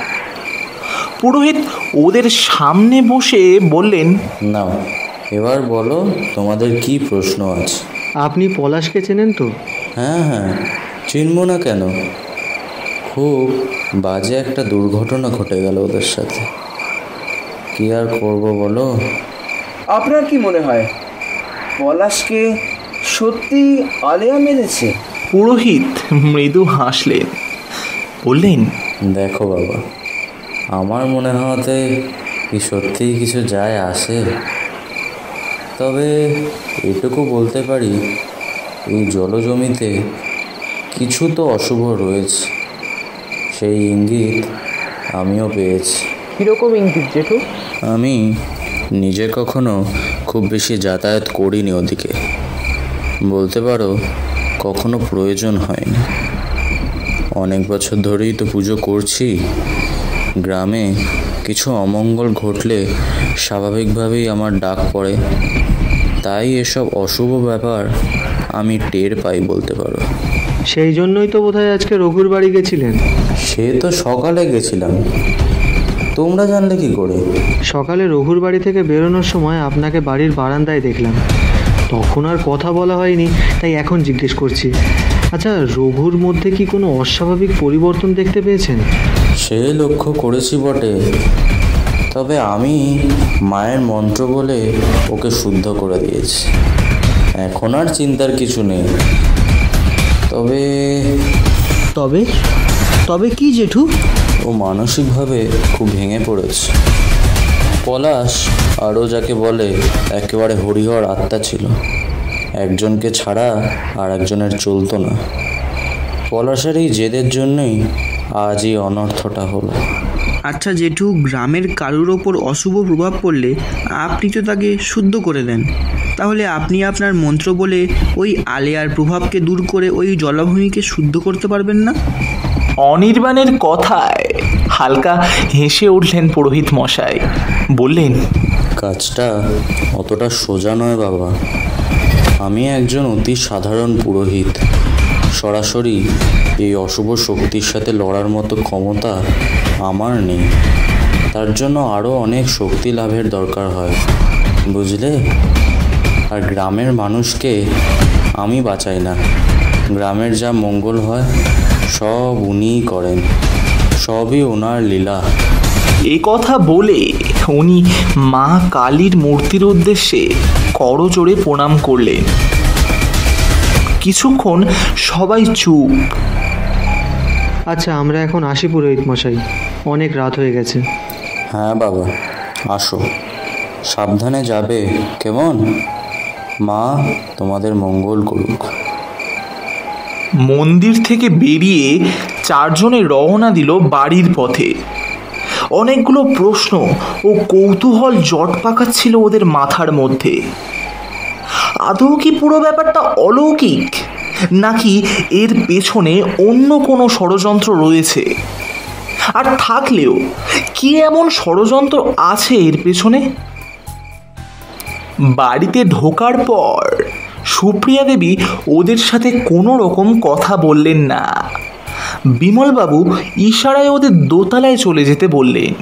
পুরোহিত ওদের সামনে বসে বললেন, নাও এবার বলো তোমাদের কি প্রশ্ন আছে। আপনি পলাশকে চেনেন তো? হ্যাঁ হ্যাঁ, চিনব না কেন? খুব বাজে একটা দুর্ঘটনা ঘটে গেল ওদের সাথে। কি আর করব বলো? আপনার কি মনে হয় পলাশকে সত্যি আলেয়া মেরেছে? পুরোহিত মৃদু হাসলেন, বললেন, দেখো বাবা, আমার মনে হতে কি সত্যিই কিছু যায় আসে। তবে এটুকু বলতে পারি, এই জলজমিতে কিছু তো অশুভ রয়েছে, সেই ইঙ্গিত আমিও পেয়েছি। কীরকম ইঙ্গিত জেঠু? আমি নিজে কখনো খুব বেশি যাতায়াত করিনি ওদিকে, বলতে পারো কখনো প্রয়োজন হয়নি। অনেক বছর ধরেই তো পুজো করছি। গ্রামে কিছু অমঙ্গল ঘটলে স্বাভাবিকভাবেই আমার ডাক পড়ে, তাই এসব অশুভ ব্যাপার আমি টের পাই বলতে পারো। সেই জন্যই তো বোধহয় আজকে রঘুর বাড়ি গেছিলেন। সে তো সকালে গেছিলাম, তোমরা জানলে কি করে? সকালে রঘুর বাড়ি থেকে বেরোনোর সময় আপনাকে বাড়ির বারান্দায় দেখলাম। তখন আর কথা বলা হয়নি, তাই এখন জিজ্ঞেস করছি। আচ্ছা, রঘুর মধ্যে কি কোনো অস্বাভাবিক পরিবর্তন দেখতে পেয়েছেন? সে লক্ষ্য করেছি বটে, তবে আমি মায়ের মন্ত্র বলে ওকে শুদ্ধ করে দিয়েছি। এখন আর চিন্তার কিছু নেই। তবে তবে তবে কি জেঠু? ও মানসিকভাবে খুব ভেঙে পড়েছে। পলাশ আরও যাকে বলে একেবারে হরিহর আত্মা ছিল, একজনকে ছাড়া আর একজনের চলতো না। পলাশের এই জেদের জন্যই আজ এই অনর্থটা হলো। আচ্ছা জেঠু, গ্রামের কারুর ওপর অশুভ প্রভাব পড়লে আপনি তো তাকে শুদ্ধ করে দেন, তাহলে আপনি আপনার মন্ত্র বলে ওই আলেয়ার প্রভাবকে দূর করে ওই জলাভূমিকে শুদ্ধ করতে পারবেন না? অনির্বাণের কথায় হালকা হেসে উঠলেন পুরোহিত মশাই। বললেন, কাজটা অতটা সোজা নয় বাবা। আমি একজন অতি সাধারণ পুরোহিত। সরাসরি এই অশুভ শক্তির সাথে লড়ার মতো ক্ষমতা আমার নেই। তার জন্য আরও অনেক শক্তি লাভের দরকার হয়, বুঝলে? আর গ্রামের মানুষকে আমি বাঁচাই না। গ্রামের যা মঙ্গল হয় সব উনিই করেন, সবই ওনার লীলা। এ কথা বলে উনি মা কালীর মূর্তির উদ্দেশ্যে করজোড়ে প্রণাম করলেন। কিছুক্ষণ সবাই চুপ। আচ্ছা, আমরা এখন আসি পুরোহিত মশাই, অনেক রাত হয়ে গেছে। হ্যাঁ বাবা, আসো, সাবধানে যাবে, কেমন? মা তোমাদের মঙ্গল করুক। মন্দির থেকে বেরিয়ে চারজনে রওনা দিল বাড়ির পথে। অনেকগুলো প্রশ্ন ও কৌতূহল জট পাকাচ্ছিল ওদের মাথার মধ্যে। আদৌ কি পুরো ব্যাপারটা অলৌকিক, নাকি এর পেছনে অন্য কোনো ষড়যন্ত্র রয়েছে? আর থাকলেও কি এমন ষড়যন্ত্র আছে এর পেছনে? বাড়িতে ঢোকার পর সুপ্রিয়া দেবী ওদের সাথে কোনো রকম কথা বললেন না। বিমলবাবু ইশারায় ওদের দোতলায় চলে যেতে বললেন।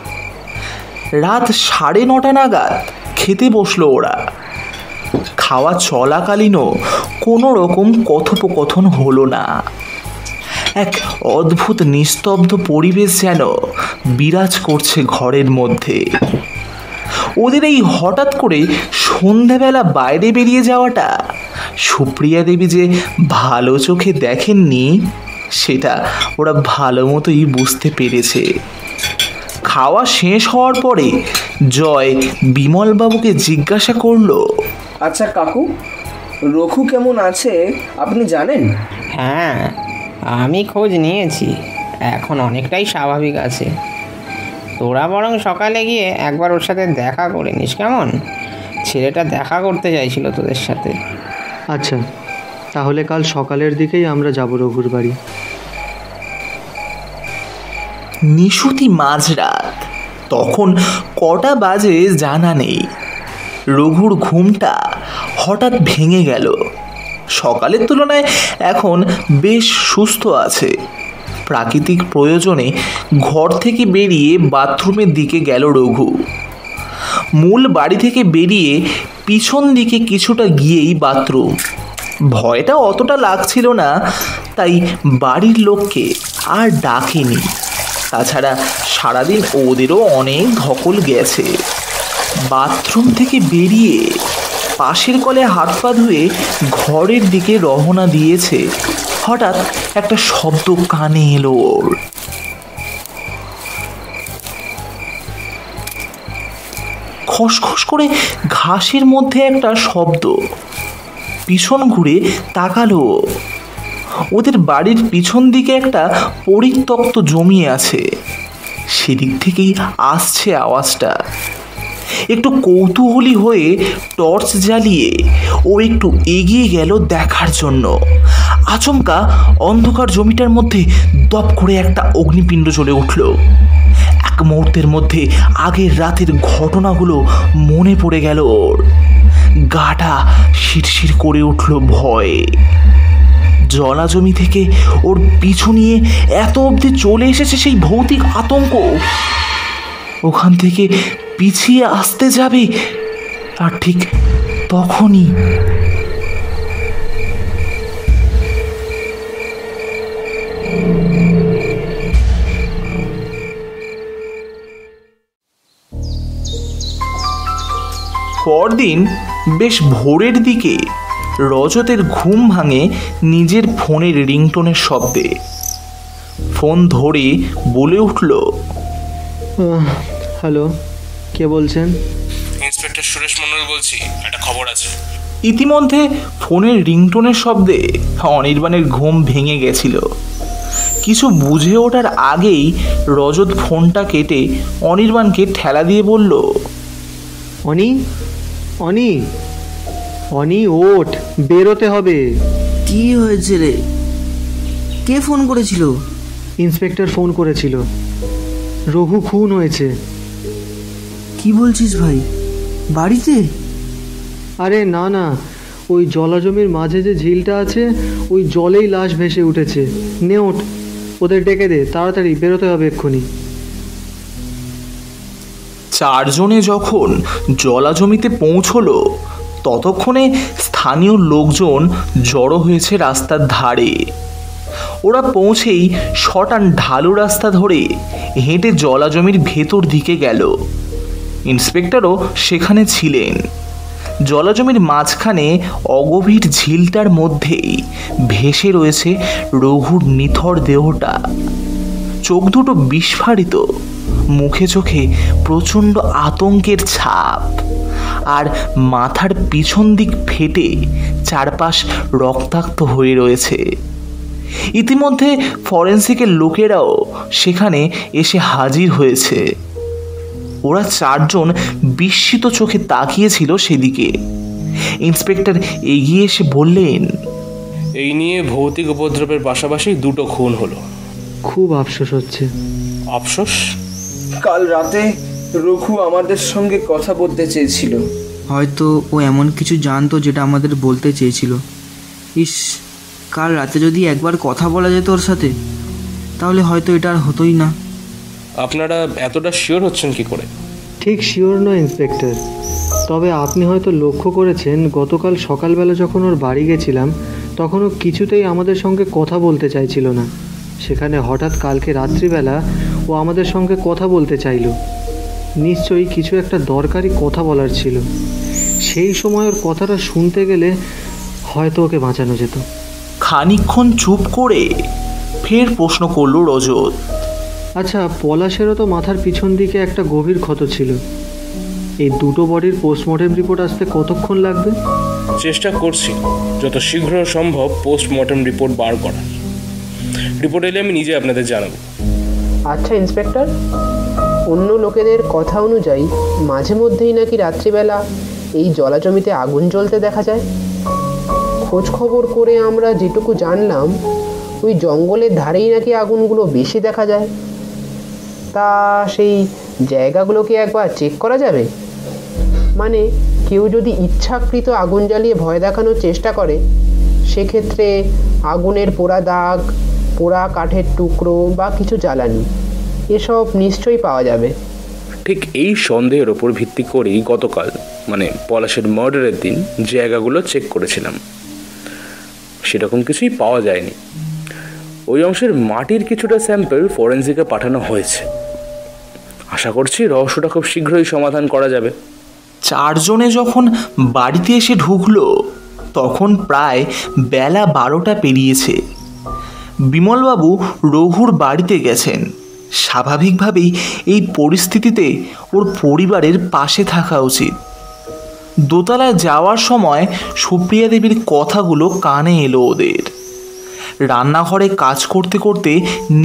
রাত 9:30 নাগাদ খেতে বসলো ওরা। খাওয়া চলাকালীনও কোনো রকম কথোপকথন হলো না। এক অদ্ভুত নিস্তব্ধ পরিবেশ যেন বিরাজ করছে ঘরের মধ্যে। ওদের এই হঠাৎ করে সন্ধ্যাবেলা বাইরে বেরিয়ে যাওয়াটা সুপ্রিয়া দেবী যে ভালো চোখে দেখেননি সেটা ওরা ভালো মতোই বুঝতে পেরেছে। খাওয়া শেষ হওয়ার পরে জয় বিমলবাবুকে জিজ্ঞাসা করলো, আচ্ছা কাকু, রঘু কেমন আছে আপনি জানেন? হ্যাঁ, আমি খোঁজ নিয়েছি, এখন অনেকটাই স্বাভাবিক আছে। তোরা বরং সকালে গিয়ে একবার ওর সাথে দেখা করে নিস, কেমন? ছেলেটা দেখা করতে চাইছিল তোদের সাথে। আচ্ছা, তাহলে কাল সকালের দিকেই আমরা যাব রঘুর বাড়ি। নিশুতি মাঝরাত, তখন কটা বাজে জানা নেই। রঘুর ঘুমটা হঠাৎ ভেঙে গেল। সকালের তুলনায় এখন বেশ সুস্থ আছে। প্রাকৃতিক প্রয়োজনে ঘর থেকে বেরিয়ে বাথরুমের দিকে গেল রঘু। মূল বাড়ি থেকে বেরিয়ে পিছন দিকে কিছুটা গিয়েই বাথরুম। ভয়টা অতটা লাগছিল না, তাই বাড়ির লোককে আর ডাকেনি। তাছাড়া সারাদিন ওদেরও অনেক ধকল গেছে। বাথরুম থেকে বেরিয়ে পাশের কলে হাত পা ধুয়ে ঘরের দিকে রওনা দিয়েছে। হঠাৎ একটা শব্দ কানে এলো ওর। খসখস করে ঘাসের মধ্যে একটা শব্দ। পিছন ঘুরে তাকালো। ওদের বাড়ির পিছন দিকে একটা পরিত্যক্ত জমি আছে, সেদিক থেকেই আসছে আওয়াজটা। একটু কৌতূহলী হয়ে টর্চ জ্বালিয়ে ও একটু এগিয়ে গেল দেখার জন্য। আচমকা অন্ধকার জমিটার মধ্যে দপ করে একটা অগ্নিপিণ্ড জ্বলে উঠল। এক মুহূর্তের মধ্যে আগের রাতের ঘটনাগুলো মনে পড়ে গেল ওর। গাটা শিরশির করে উঠল ভয়ে। জলা জমি থেকে ওর পিছু নিয়ে এত অবধি চলে এসেছে সেই ভৌতিক আতঙ্ক। ওখান থেকে পিছিয়ে আসতে যাবে, আর ঠিক তখনই পরদিন বেশ ভোরের দিকে রজতের ঘুম ভাঙে নিজের ফোনের রিংটোনের শব্দে। ফোন ধরে বলে উঠল, হ্যালো, কে বলছেন? ইন্সপেক্টর সুরেশ মণ্ডল বলছি, একটা খবর আছে। ইতিমধ্যে ফোনের রিংটোনের শব্দে অনির্বাণের ঘুম ভেঙে গেছিল। কিছু বুঝে ওঠার আগেই রজত ফোনটা কেটে অনির্বাণকে ঠেলা দিয়ে বলল, অনি অনি অনি ওঠ, বেরোতে হবে। কি হয়েছে রে? কে ফোন করেছিল? ইন্সপেক্টর ফোন করেছিল, রঘু খুন হয়েছে। কি বলছিস ভাই, বাড়িতে? আরে না না, ওই জলাজমির মাঝে যে ঝিলটা আছে ওই জলেই লাশ ভেসে উঠেছে। নে ওঠ, ওদের ডেকে দে, তাড়াতাড়ি বেরোতে হবে এক্ষুনি। চারজনে যখন জলাজমিতে পৌঁছলো ততক্ষণে স্থানীয় লোকজন জড়ো হয়েছে রাস্তার ধারে। ওরা পৌঁছেই শটান ঢালু রাস্তা ধরে হেঁটে জলাজমির ভেতর দিকে গেল। ইন্সপেক্টরও সেখানে ছিলেন। জলাজমির মাঝখানে অগভীর ঝিলটার মধ্যেই ভেসে রয়েছে রঘুর নিথর দেহটা। চোখ দুটো বিস্ফারিত, মুখে চোখে প্রচণ্ড আতঙ্কের ছাপ, আর মাথার পিছন দিক ফেটে চারপাশ রক্তাক্ত হয়ে রয়েছে। ইতিমধ্যে ফরেন্সিকের লোকেরাও সেখানে এসে হাজির হয়েছে। ওরা চারজন বিস্মিত চোখে তাকিয়েছিল সেদিকে। ইন্সপেক্টর এগিয়ে এসে বললেন, এই নিয়ে ভৌতিক উপদ্রবের পাশাপাশি দুটো খুন হলো। খুব আফসোস হচ্ছে। আফসোস? কাল রাতে রঘু আমাদের সঙ্গে কথা বলতে চেয়েছিল। হয়তো ও এমন কিছু জানতো যেটা আমাদের বলতে চেয়েছিল। ইস, কাল রাতে যদি একবার কথা বলা যেত ওর সাথে, তাহলে হয়তো এটা আর হতোই না। আপনারা এতটা শিওর হচ্ছেন কি করে? ঠিক শিওর নয় ইন্সপেক্টর, তবে আপনি হয়তো লক্ষ্য করেছেন গতকাল সকালবেলা যখন ওর বাড়ি গেছিলাম তখন ও কিছুতেই আমাদের সঙ্গে কথা বলতে চাইছিল না। সেখানে হঠাৎ কালকে রাত্রিবেলা ও আমাদের সঙ্গে কথা বলতে চাইল। নিশ্চয়ই কিছু একটা দরকারি কথা বলার ছিল। সেই সময় ওর কথাটা শুনতে গেলে হয়তো ওকে বাঁচানো যেত। খানিকক্ষণ চুপ করে ফের প্রশ্ন করল রজত, আচ্ছা, পলাশেরও তো মাথার পিছন দিকে একটা গভীর ক্ষত ছিল। এই দুটো বডির পোস্টমর্টেম রিপোর্ট আসতে কতক্ষণ লাগবে? চেষ্টা করছি যত শীঘ্র সম্ভব পোস্টমর্টেম রিপোর্ট বার করার। রিপোর্ট এলে আমি নিজে আপনাদের জানাবো। আচ্ছা ইন্সপেক্টর, অন্য লোকেদের কথা অনুযায়ী মাঝে মধ্যেই নাকি রাত্রিবেলা এই জলাজমিতে আগুন জ্বলতে দেখা যায়। খোঁজ খবর করে আমরা যেটুকু জানলাম, ওই জঙ্গলের ধারেই নাকি আগুনগুলো বেশি দেখা যায়। তা সেই জায়গাগুলোকে একবার চেক করা যাবে? মানে কেউ যদি ইচ্ছাকৃত আগুন জ্বালিয়ে ভয় দেখানোর চেষ্টা করে, সেক্ষেত্রে আগুনের পোড়া দাগ, পোড়া কাঠের টুকরো বা কিছু জ্বালানি, এসব নিশ্চয়ই পাওয়া যাবে। ঠিক এই সন্দেহের ওপর ভিত্তি করেই গতকাল, মানে পলাশের মার্ডারের দিন, জায়গাগুলো চেক করেছিলাম। সেরকম কিছুই পাওয়া যায়নি। ওই অংশের মাটির কিছুটা স্যাম্পল ফরেন্সিকে পাঠানো হয়েছে। আশা করছি রহস্যটা খুব শীঘ্রই সমাধান করা যাবে। চারজনে যখন বাড়িতে এসে ঢুকলো তখন প্রায় বেলা 12টা পেরিয়েছে। বিমলবাবু রঘুর বাড়িতে গেছেন। স্বাভাবিকভাবেই এই পরিস্থিতিতে ওর পরিবারের পাশে থাকা উচিত। দোতলায় যাওয়ার সময় সুপ্রিয়া দেবীর কথাগুলো কানে এলো ওদের। রান্নাঘরে কাজ করতে করতে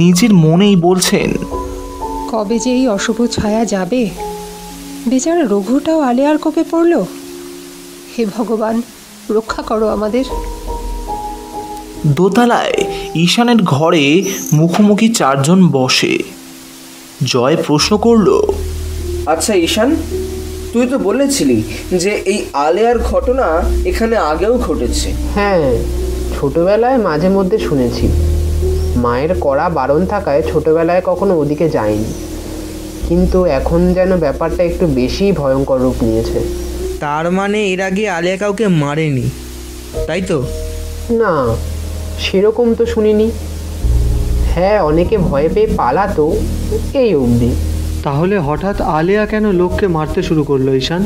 নিজের মনেই বলছেন, কবে যে এই অশুভ ছায়া যাবে? বেচারা রঘুটাও আলেয়ার কোপে পড়ল। হে ভগবান, রক্ষা করো আমাদের। দোতলায় ঈশানের ঘরে মুখোমুখি চারজন বসে। জয় প্রশ্ন করল, আচ্ছা ঈশান, তুই তো বলেছিলি যে এই আলেয়ার ঘটনা এখানে আগেও ঘটেছে। হ্যাঁ, ছোটবেলায় মাঝে মধ্যে শুনেছি। মায়ের কড়া বারণ থাকায় ছোটবেলায় কখনো ওদিকে যায়নি, কিন্তু এখন যেন ব্যাপারটা একটু বেশি ভয়ঙ্কর রূপ নিয়েছে। তার মানে এর আগে আলিয়া কাউকে মারেনি, তাই তো? না, সেরকম তো শুনিনি। হ্যাঁ, অনেকে ভয় পেয়ে পালাতো, এই অবধি। তাহলে হঠাৎ আলেয়া কেন লোককে মারতে শুরু করলো ঈশান?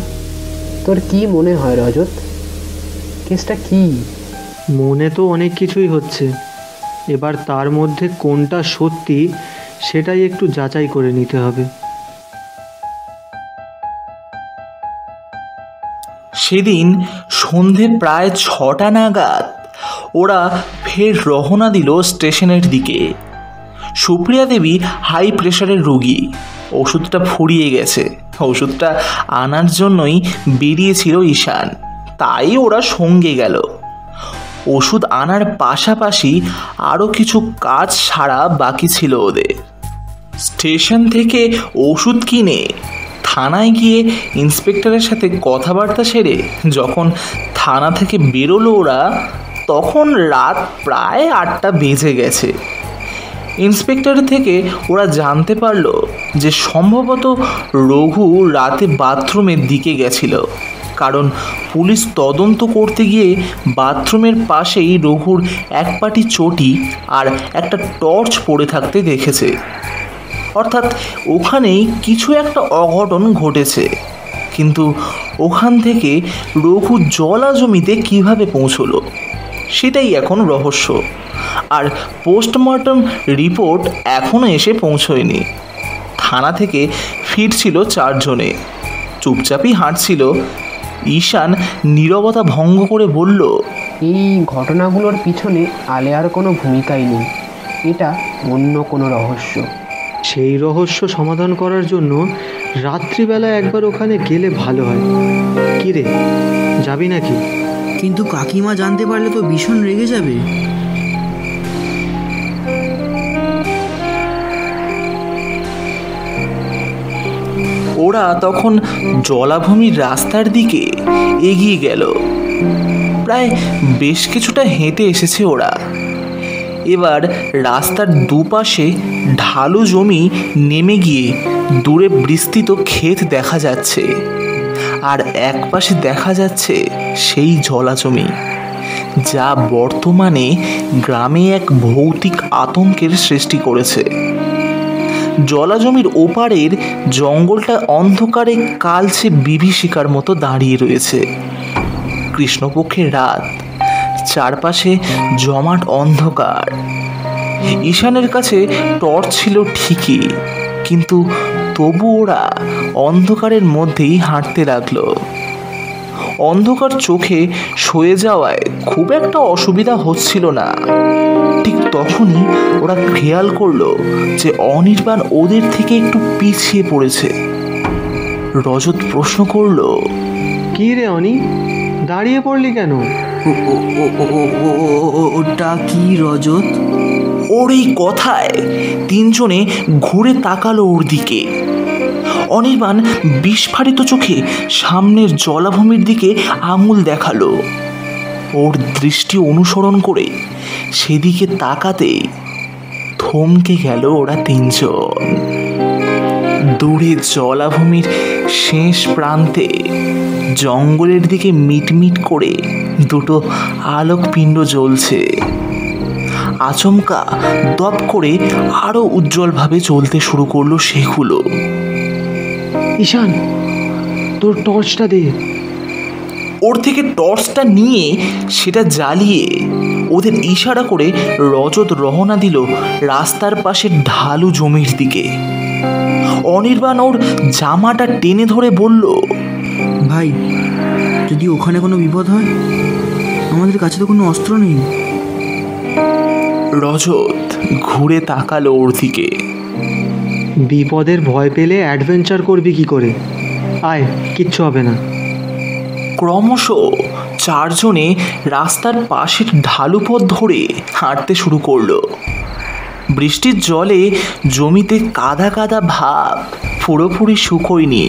তোর কি মনে হয় রজত, কেসটা কি? মনে তো অনেক কিছুই হচ্ছে, এবার তার মধ্যে কোনটা সত্যি সেটাই একটু যাচাই করে নিতে হবে। সেদিন সন্ধে প্রায় 6টা নাগাদ ওরা ফের রওনা দিল স্টেশনের দিকে। সুপ্রিয়া দেবী হাই প্রেশারের রোগী, ওষুধটা ফুরিয়ে গেছে। ওষুধটা আনার জন্যই বেরিয়েছিল ঈশান, তাই ওরা সঙ্গে গেল। ওষুধ আনার পাশাপাশি আরও কিছু কাজ সারা বাকি ছিল ওদের। স্টেশন থেকে ওষুধ কিনে থানায় গিয়ে ইন্সপেক্টরের সাথে কথাবার্তা সেরে যখন থানা থেকে বেরোলো ওরা, তখন রাত প্রায় 8টা বেজে গেছে। ইন্সপেক্টর থেকে ওরা জানতে পারলো যে সম্ভবত রঘু রাতে বাথরুমের দিকে গেছিল, কারণ পুলিশ তদন্ত করতে গিয়ে বাথরুমের পাশেই রঘুর এক পাটি চটি আর একটা টর্চ পড়ে থাকতে দেখেছে। অর্থাৎ ওখানেই কিছু একটা অঘটন ঘটেছে। কিন্তু ওখান থেকে রঘু জলা জমিতে কীভাবে পৌঁছলো সেটাই এখন রহস্য। আর পোস্টমর্টম রিপোর্ট এখনও এসে পৌঁছয়নি। থানা থেকে ফিরছিল 4 জনে, চুপচাপই হাঁটছিল। ঈশান নীরবতা ভঙ্গ করে বলল, এই ঘটনাগুলোর পিছনে আলেয়ার কোনো ভূমিকাই নেই, এটা অন্য কোনো রহস্য। সেই রহস্য সমাধান করার জন্য রাত্রিবেলা একবার ওখানে গেলে ভালো হয়। কি রে, যাবি নাকি? কিন্তু কাকিমা জানতে পারলে তো ভীষণ রেগে যাবে। ওরা তখন জলাভূমির রাস্তার দিকে এগিয়ে গেল। প্রায় বেশ কিছুটা হেঁটে এসেছে ওরা। এবার রাস্তার দুপাশে ঢালু জমি নেমে গিয়ে দূরে বিস্তৃত ক্ষেত দেখা যাচ্ছে, আর এক পাশে দেখা যাচ্ছে সেই জলা জমি, যা বর্তমানে গ্রামে এক ভৌতিক আতঙ্কের সৃষ্টি করেছে। জলাজমির ওপারের জঙ্গলটা অন্ধকারে কালচে বিভীষিকার মতো দাঁড়িয়ে রয়েছে। কৃষ্ণপক্ষের রাত, চারপাশে জমাট অন্ধকার। ঈশানের কাছে টর্চ ছিল ঠিকই, কিন্তু তবু ওরা অন্ধকারের মধ্যেই হাঁটতে লাগলো। অন্ধকার চোখে সয়ে যাওয়ায় খুব একটা অসুবিধা হচ্ছিল না। ঠিক তখনই ওরা খেয়াল করলো যে অনির্বাণ ওদের থেকে একটু পিছিয়ে পড়েছে। রজত প্রশ্ন করলো, কি রে অনি, দাঁড়িয়ে পড়লি কেন? ওটা কি রজত? ওর এই কথায় 3 জনে ঘুরে তাকালো ওর দিকে। অনির্বাণ বিস্ফারিত চোখে সামনের জলাভূমির দিকে আঙুল দেখালো। ওর দৃষ্টি অনুসরণ করে সেদিকে তাকাতেই থমকে গেল ওরা 3 জন। দূরে জলাভূমির শেষ প্রান্তে জঙ্গলের দিকে মিটমিট করে 2টো আলোকপিণ্ড জ্বলছে। আচমকা দপ করে আরো উজ্জ্বলভাবে জ্বলতে শুরু করলো সেগুলো। ঈশান, তোর টর্চটা দে। ওর থেকে টর্চটা নিয়ে সেটা জ্বালিয়ে ওদের ইশারা করে রজত রওনা দিল রাস্তার পাশে ঢালু জমির দিকে। অনির্বাণ ওর জামাটা টেনে ধরে বলল, ভাই, যদি ওখানে কোনো বিপদ হয়, আমাদের কাছে তো কোনো অস্ত্র নেই। রজত ঘুরে তাকালো ওর দিকে। বিপদের ভয় পেলে অ্যাডভেঞ্চার করবি কি করে? আয়, কিচ্ছু হবে না। ক্রমশ 4 জনে রাস্তার পাশের ঢালু পথ ধরে হাঁটতে শুরু করলো। বৃষ্টির জলে জমিতে কাদা কাদা ভাব পুরোপুরি শুকোয়নি।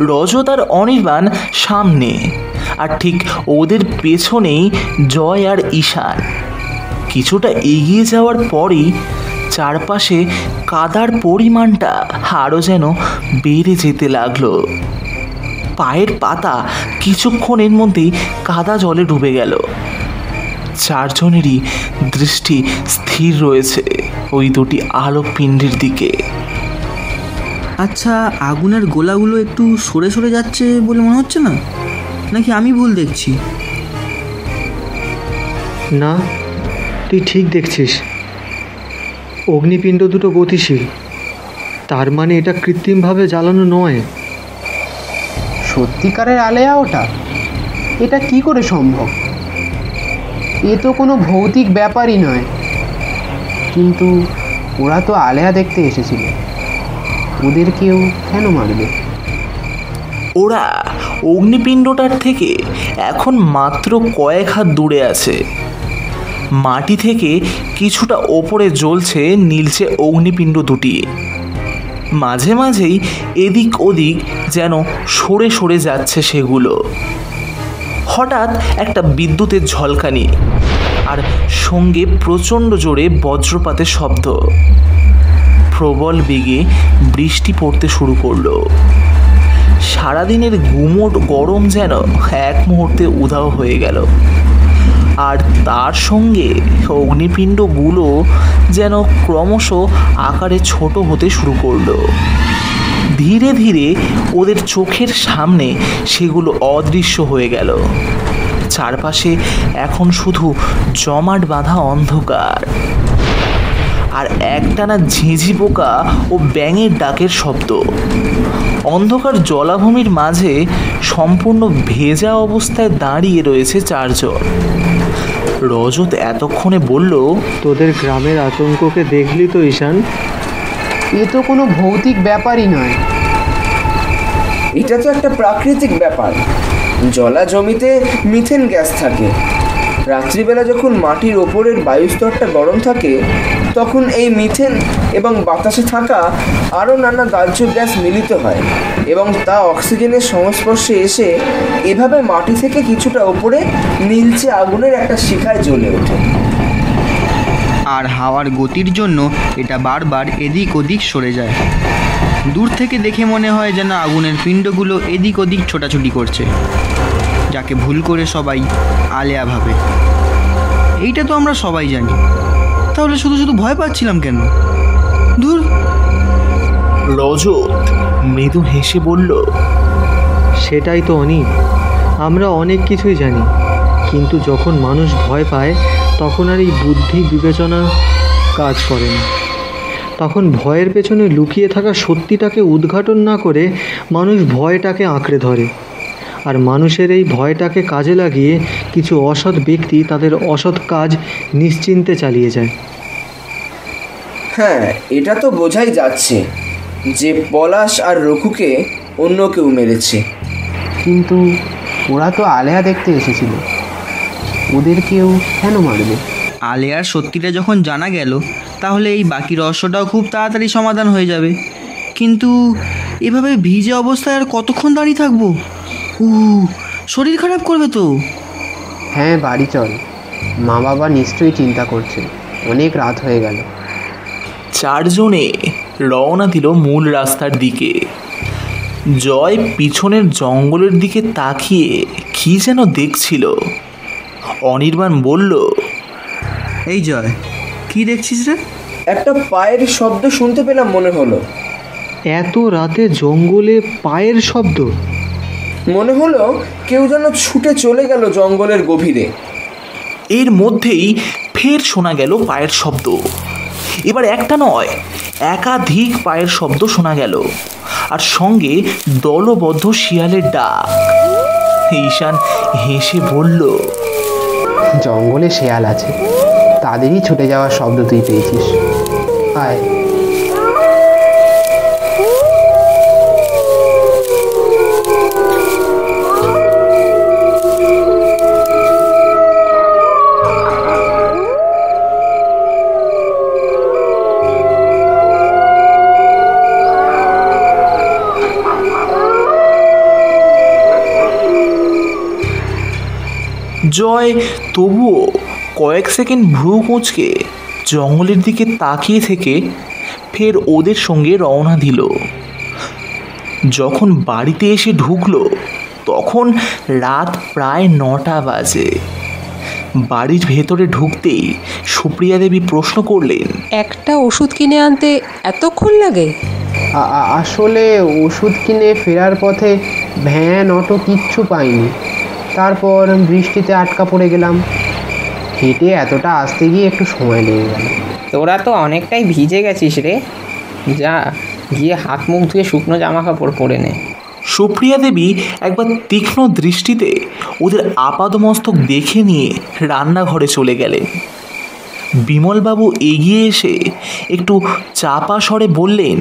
রজত আর অনির্বাণ সামনে, আর ঠিক ওদের পেছনেই জয় আর ঈশান। কিছুটা এগিয়ে যাওয়ার পরই চারপাশে কাদার পরিমাণটা আরও যেন বেড়ে যেতে লাগলো। পায়ের পাতা কিছুক্ষণের মধ্যেই কাদা জলে ডুবে গেল। 4 জনেরই দৃষ্টি স্থির রয়েছে ওই 2টি আলোকপিণ্ডের দিকে। আচ্ছা, আগুনের গোলাগুলো একটু সরে সরে যাচ্ছে বলে মনে হচ্ছে না? নাকি আমি ভুল দেখছি? না, তুই ঠিক দেখছিস। অগ্নিপিণ্ড দুটো গতিশীল, তার মানে এটা কৃত্রিমভাবে জ্বালানো নয়। সত্যিকারের আলেয়া ওটা? এটা কি করে সম্ভব? এ তো কোনো ভৌতিক ব্যাপারই নয়। কিন্তু ওরা তো আলেয়া দেখতে এসেছিল, ওদের কেউ কেন মারবে? ওরা অগ্নিপিণ্ডটার থেকে এখন মাত্র কয়েক হাত দূরে আছে। মাটি থেকে কিছুটা ওপরে জ্বলছে নীলচে অগ্নিপিণ্ড দুটি। মাঝে মাঝেই এদিক ওদিক যেন সরে সরে যাচ্ছে সেগুলো। হঠাৎ একটা বিদ্যুতের ঝলকানি, আর সঙ্গে প্রচণ্ড জোরে বজ্রপাতের শব্দ। প্রবল বেগে বৃষ্টি পড়তে শুরু করলো। সারাদিনের গুমোট গরম যেন এক মুহূর্তে উধাও হয়ে গেল, আর তার সঙ্গে অগ্নিপিণ্ডগুলো যেন ক্রমশ আকারে ছোট হতে শুরু করলো। ধীরে ধীরে ওদের চোখের সামনে সেগুলো অদৃশ্য হয়ে গেল। চারপাশে এখন শুধু জমাট বাঁধা অন্ধকার, আর একটানা ঝিঁঝি পোকা ও ব্যাঙের ডাকের শব্দ। অন্ধকার জলাভূমির মাঝে সম্পূর্ণ ভেজা অবস্থায় দাঁড়িয়ে রয়েছে চারজন। রজত এতক্ষণে বলল, তোদের গ্রামের আতঙ্ককে দেখলি তো ঈশান? এ তো কোনো ভৌতিক ব্যাপারই নয়। এটা তো একটা প্রাকৃতিক ব্যাপার। জলা জমিতে মিথেন গ্যাস থাকে। রাত্রিবেলা যখন মাটির ওপরের বায়ুস্তরটা গরম থাকে, তখন এই মিথেন এবং বাতাসে থাকা আরও নানা দাহ্য গ্যাস মিলিত হয় এবং তা অক্সিজেনের সংস্পর্শে এসে এভাবে মাটি থেকে কিছুটা ওপরে নীলচে আগুনের একটা শিখায় জ্বলে ওঠে। আর হাওয়ার গতির জন্য এটা বারবার এদিক ওদিক সরে যায়। দূর থেকে দেখে মনে হয় যেন আগুনের পিণ্ডগুলো এদিক ওদিক ছোটাছুটি করছে, যাকে ভুল করে সবাই আলেয়া ভাবে। এইটা তো আমরা সবাই জানি, তাহলে শুধু শুধু ভয় পাচ্ছিলাম কেন? দূর। রজত মৃদু হেসে বলল, সেটাই তো অনি, আমরা অনেক কিছুই জানি, কিন্তু যখন মানুষ ভয় পায় তখন আর এই বুদ্ধি বিবেচনা কাজ করে না। তখন ভয়ের পেছনে লুকিয়ে থাকা সত্যিটাকে উদ্ঘাটন না করে মানুষ ভয়টাকে আঁকড়ে ধরে, আর মানুষের এই ভয়টাকে কাজে লাগিয়ে কিছু অসৎ ব্যক্তি তাদের অসৎ কাজ নিশ্চিন্তে চালিয়ে যায়। হ্যাঁ, এটা তো বোঝাই যাচ্ছে যে পলাশ আর রঘুকে অন্য কেউ মেরেছে। কিন্তু ওরা তো আলেয়া দেখতে এসেছিল, ওদের কেউ কেন মারবে? আলেয়ার সত্যিটা যখন জানা গেল, তাহলে এই বাকি রহস্যটাও খুব তাড়াতাড়ি সমাধান হয়ে যাবে। কিন্তু এভাবে ভিজে অবস্থায় আর কতক্ষণ দাঁড়িয়ে থাকবো? শরীর খারাপ করবে তো। হ্যাঁ, বাড়ি চল। মা বাবা নিশ্চয়ই চিন্তা করছে, অনেক রাত হয়ে গেল। চারজনে রওনা দিল মূল রাস্তার দিকে। জয় পিছনের জঙ্গলের দিকে তাকিয়ে কি যেন দেখছিল। অনির্বাণ বলল, এই জয়, কি দেখছিস রে? একটা পায়ের শব্দ শুনতে পেলাম মনে হলো। এত রাতে জঙ্গলে পায়ের শব্দ? মনে হলো কেউ যেন ছুটে চলে গেল জঙ্গলের গভীরে। এর মধ্যেই ফের শোনা গেল পায়ের শব্দ। এবার একটা নয়, একাধিক পায়ের শব্দ শোনা গেল, আর সঙ্গে দলবদ্ধ শিয়ালের ডাক। ঈশান হেসে বলল, জঙ্গলে শেয়াল আছে, তাদেরই ছুটে যাওয়ার শব্দ তুই পেয়েছিস। আয়। জয় তবুও কয়েক সেকেন্ড ভ্রু কুঁচকে জঙ্গলের দিকে তাকিয়ে থেকে ফের ওদের সঙ্গে রওনা দিল। যখন বাড়িতে এসে ঢুকলো তখন রাত প্রায় 9টা বাজে। বাড়ির ভেতরে ঢুকতেই সুপ্রিয়া দেবী প্রশ্ন করলেন, একটা ওষুধ কিনে আনতে এতক্ষণ লাগে? আসলে ওষুধ কিনে ফেরার পথে ভ্যান অটো কিচ্ছু পাইনি, তারপর বৃষ্টিতে আটকা পড়ে গেলাম, হেঁটে এতটা আসতে গিয়ে একটু সময় লেগে গেল। তোরা তো অনেকটাই ভিজে গেছিস রে, যা গিয়ে হাত মুখ ধুয়ে শুকনো জামা কাপড় পরে নে। সুপ্রিয়া দেবী একবার তীক্ষ্ণ দৃষ্টিতে ওদের আপাদমস্তক দেখে নিয়ে রান্নাঘরে চলে গেলেন। বিমলবাবু এগিয়ে এসে একটু চাপা স্বরে বললেন,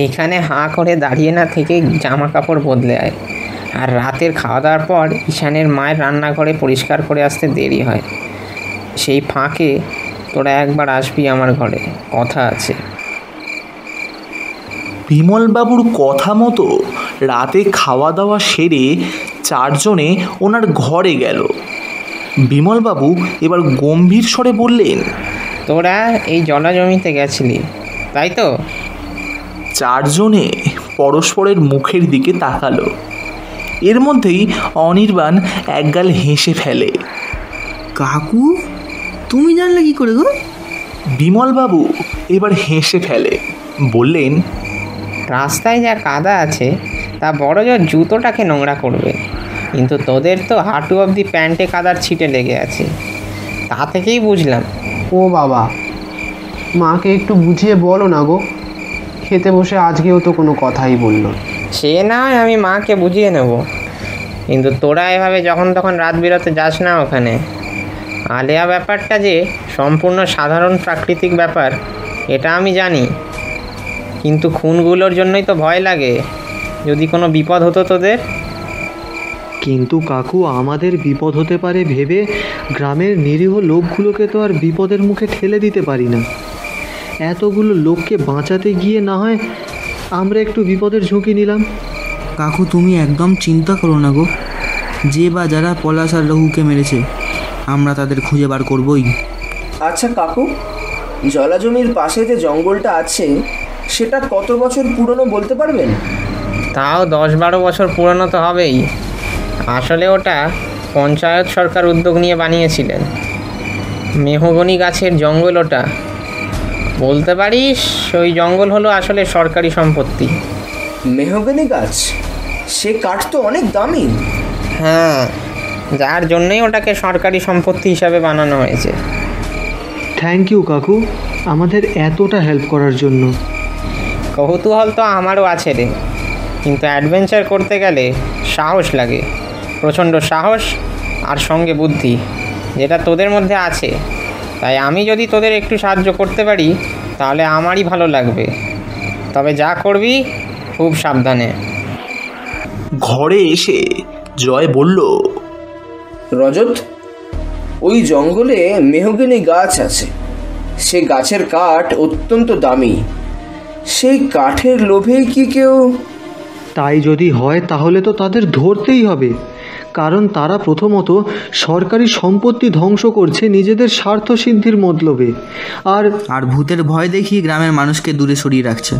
এইখানে হাঁ করে দাঁড়িয়ে না থেকে জামা কাপড় বদলে আয়, আর রাতের খাওয়া দাওয়ার পর ঈশানের মায়ের রান্নাঘরে পরিষ্কার করে আসতে দেরি হয়, সেই ফাঁকে তোরা একবার আসবি আমার ঘরে, কথা আছে। বিমলবাবুর কথা মতো রাতে খাওয়া দাওয়া সেরে চারজনে ওনার ঘরে গেল। বিমলবাবু এবার গম্ভীর স্বরে বললেন, তোরা এই জলা জমিতে গেছিলি তাই তো? চারজনে পরস্পরের মুখের দিকে তাকালো। এর মধ্যেই অনির্বাণ একগাল হেসে ফেলে। কাকু, তুমি জানলে কি করে গো? বিমলবাবু এবার হেসে ফেলে, বললেন, রাস্তায় যা কাদা আছে তা বড় জোর জুতোটাকে নোংরা করবে, কিন্তু তোদের তো হাঁটু অবধি প্যান্টে কাদার ছিটে লেগে আছে, তা থেকেই বুঝলাম। ও বাবা, মাকে একটু বুঝিয়ে বলো না গো, খেতে বসে আজকেও তো কোনো কথাই বললো। সে না হয় আমি মাকে বুঝিয়ে নেব, কিন্তু তোরা এভাবে যখন তখন রাত বিরাতে যাস না ওখানে। আলেয়া ব্যাপারটা যে সম্পূর্ণ সাধারণ প্রাকৃতিক ব্যাপার এটা আমি জানি, কিন্তু খুনগুলোর জন্যই তো ভয় লাগে, যদি কোনো বিপদ হতো তোদের। কিন্তু কাকু, আমাদের বিপদ হতে পারে ভেবে গ্রামের নিরীহ লোকগুলোকে তো আর বিপদের মুখে ঠেলে দিতে পারি না। এতগুলো লোককে বাঁচাতে গিয়ে না হয় আমরা একটু বিপদের ঝুঁকি নিলাম। কাকু, তুমি একদম চিন্তা করো না গো, যে বা যারা পলাশ আর রঘুকে মেরেছে আমরা তাদের খুঁজে বার করবই। আচ্ছা কাকু, জলাজমির পাশে যে জঙ্গলটা আছে সেটা কত বছর পুরনো বলতে পারবেন? তাও 10-12 বছর পুরনো তো হবেই। আসলে ওটা পঞ্চায়েত সরকার উদ্যোগ নিয়ে বানিয়েছিলেন। মেহগনি গাছের জঙ্গল ওটা, বলতে পারিস ওই জঙ্গল হলো আসলে সরকারি সম্পত্তি। মেহগনি গাছ? সে কাঠ তো অনেক দামি। হ্যাঁ, যার জন্যই ওটাকে সরকারি সম্পত্তি হিসাবে বানানো হয়েছে। থ্যাংক ইউ কাকু, আমাদের এতটা হেল্প করার জন্য। কৌতূহল তো আমারও আছে রে, কিন্তু অ্যাডভেঞ্চার করতে গেলে সাহস লাগে, প্রচণ্ড সাহস আর সঙ্গে বুদ্ধি, যেটা তোদের মধ্যে আছে। তাই আমি যদি তোদের একটু সাহায্য করতে পারি তাহলে আমারই ভালো লাগবে, তবে যা করবি খুব সাবধানে। ঘরে এসে জয় বলল, রজত, ওই জঙ্গলে মেহগনি গাছ আছে, সে গাছের কাঠ অত্যন্ত দামি, সেই কাঠের লোভেই কি কেউ? তাই যদি হয় তাহলে তো তাদের ধরতেই হবে, কারণ তারা প্রথমত সরকারি সম্পত্তি ধ্বংস করছে নিজেদের স্বার্থ সিদ্ধির মতলবে, আর ভূতের ভয় দেখিয়ে গ্রামের মানুষকে দূরে সরিয়ে রাখছে।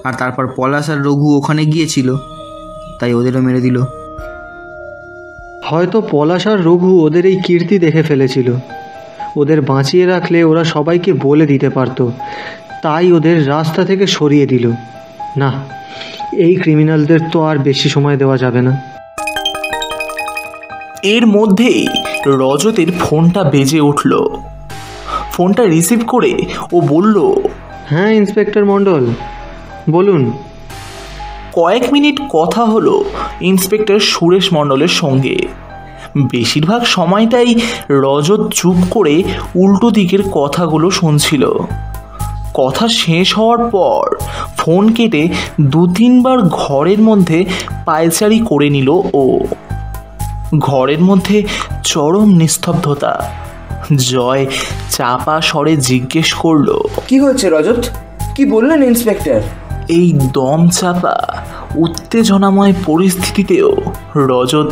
আর তারপর পলাশ আর রঘু ওখানে গিয়েছিল, তাই ওদেরও মেরে দিল। হয়তো পলাশ আর রঘু ওদের এই কীর্তি দেখে ফেলেছিল, ওদের বাঁচিয়ে রাখলে ওরা সবাইকে বলে দিতে পারত, তাই ওদের রাস্তা থেকে সরিয়ে দিল। না, এই ক্রিমিনালদের তো আর বেশি সময় দেওয়া যাবে না। এর মধ্যেই রজতের ফোনটা বেজে উঠল। ফোনটা রিসিভ করে ও বলল, হ্যাঁ ইন্সপেক্টর মণ্ডল, বলুন। কয়েক মিনিট কথা হলো ইন্সপেক্টর সুরেশ মণ্ডলের সঙ্গে। বেশিরভাগ সময়টাই রজত চুপ করে উল্টো দিকের কথাগুলো শুনছিল। কথা শেষ হওয়ার পর ফোন কেটে 2-3 বার ঘরের মধ্যে পায়চারি করে নিল ও। ঘরের মধ্যে চরম নিস্তব্ধতা। জয় চাপা স্বরে জিজ্ঞেস করলো, কি হয়েছে রজত? কি বললেন ইন্সপেক্টর? এই দম চাপা উত্তেজনাময় পরিস্থিতিতেও রজত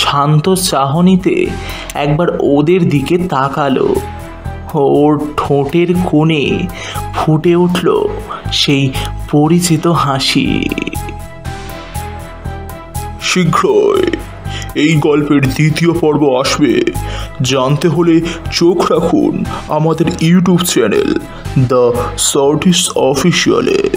শান্ত চাহনিতে একবার ওদের দিকে তাকালো। ওর ঠোঁটের কোণে ফুটে উঠল সেই পরিচিত হাসি। শীঘ্রই এই গল্পের দ্বিতীয় পর্ব আসবে জানতে হলে চোখ রাখুন আমাদের ইউটিউব চ্যানেল দ্য শর্টিস্ট অফিসিয়ালে।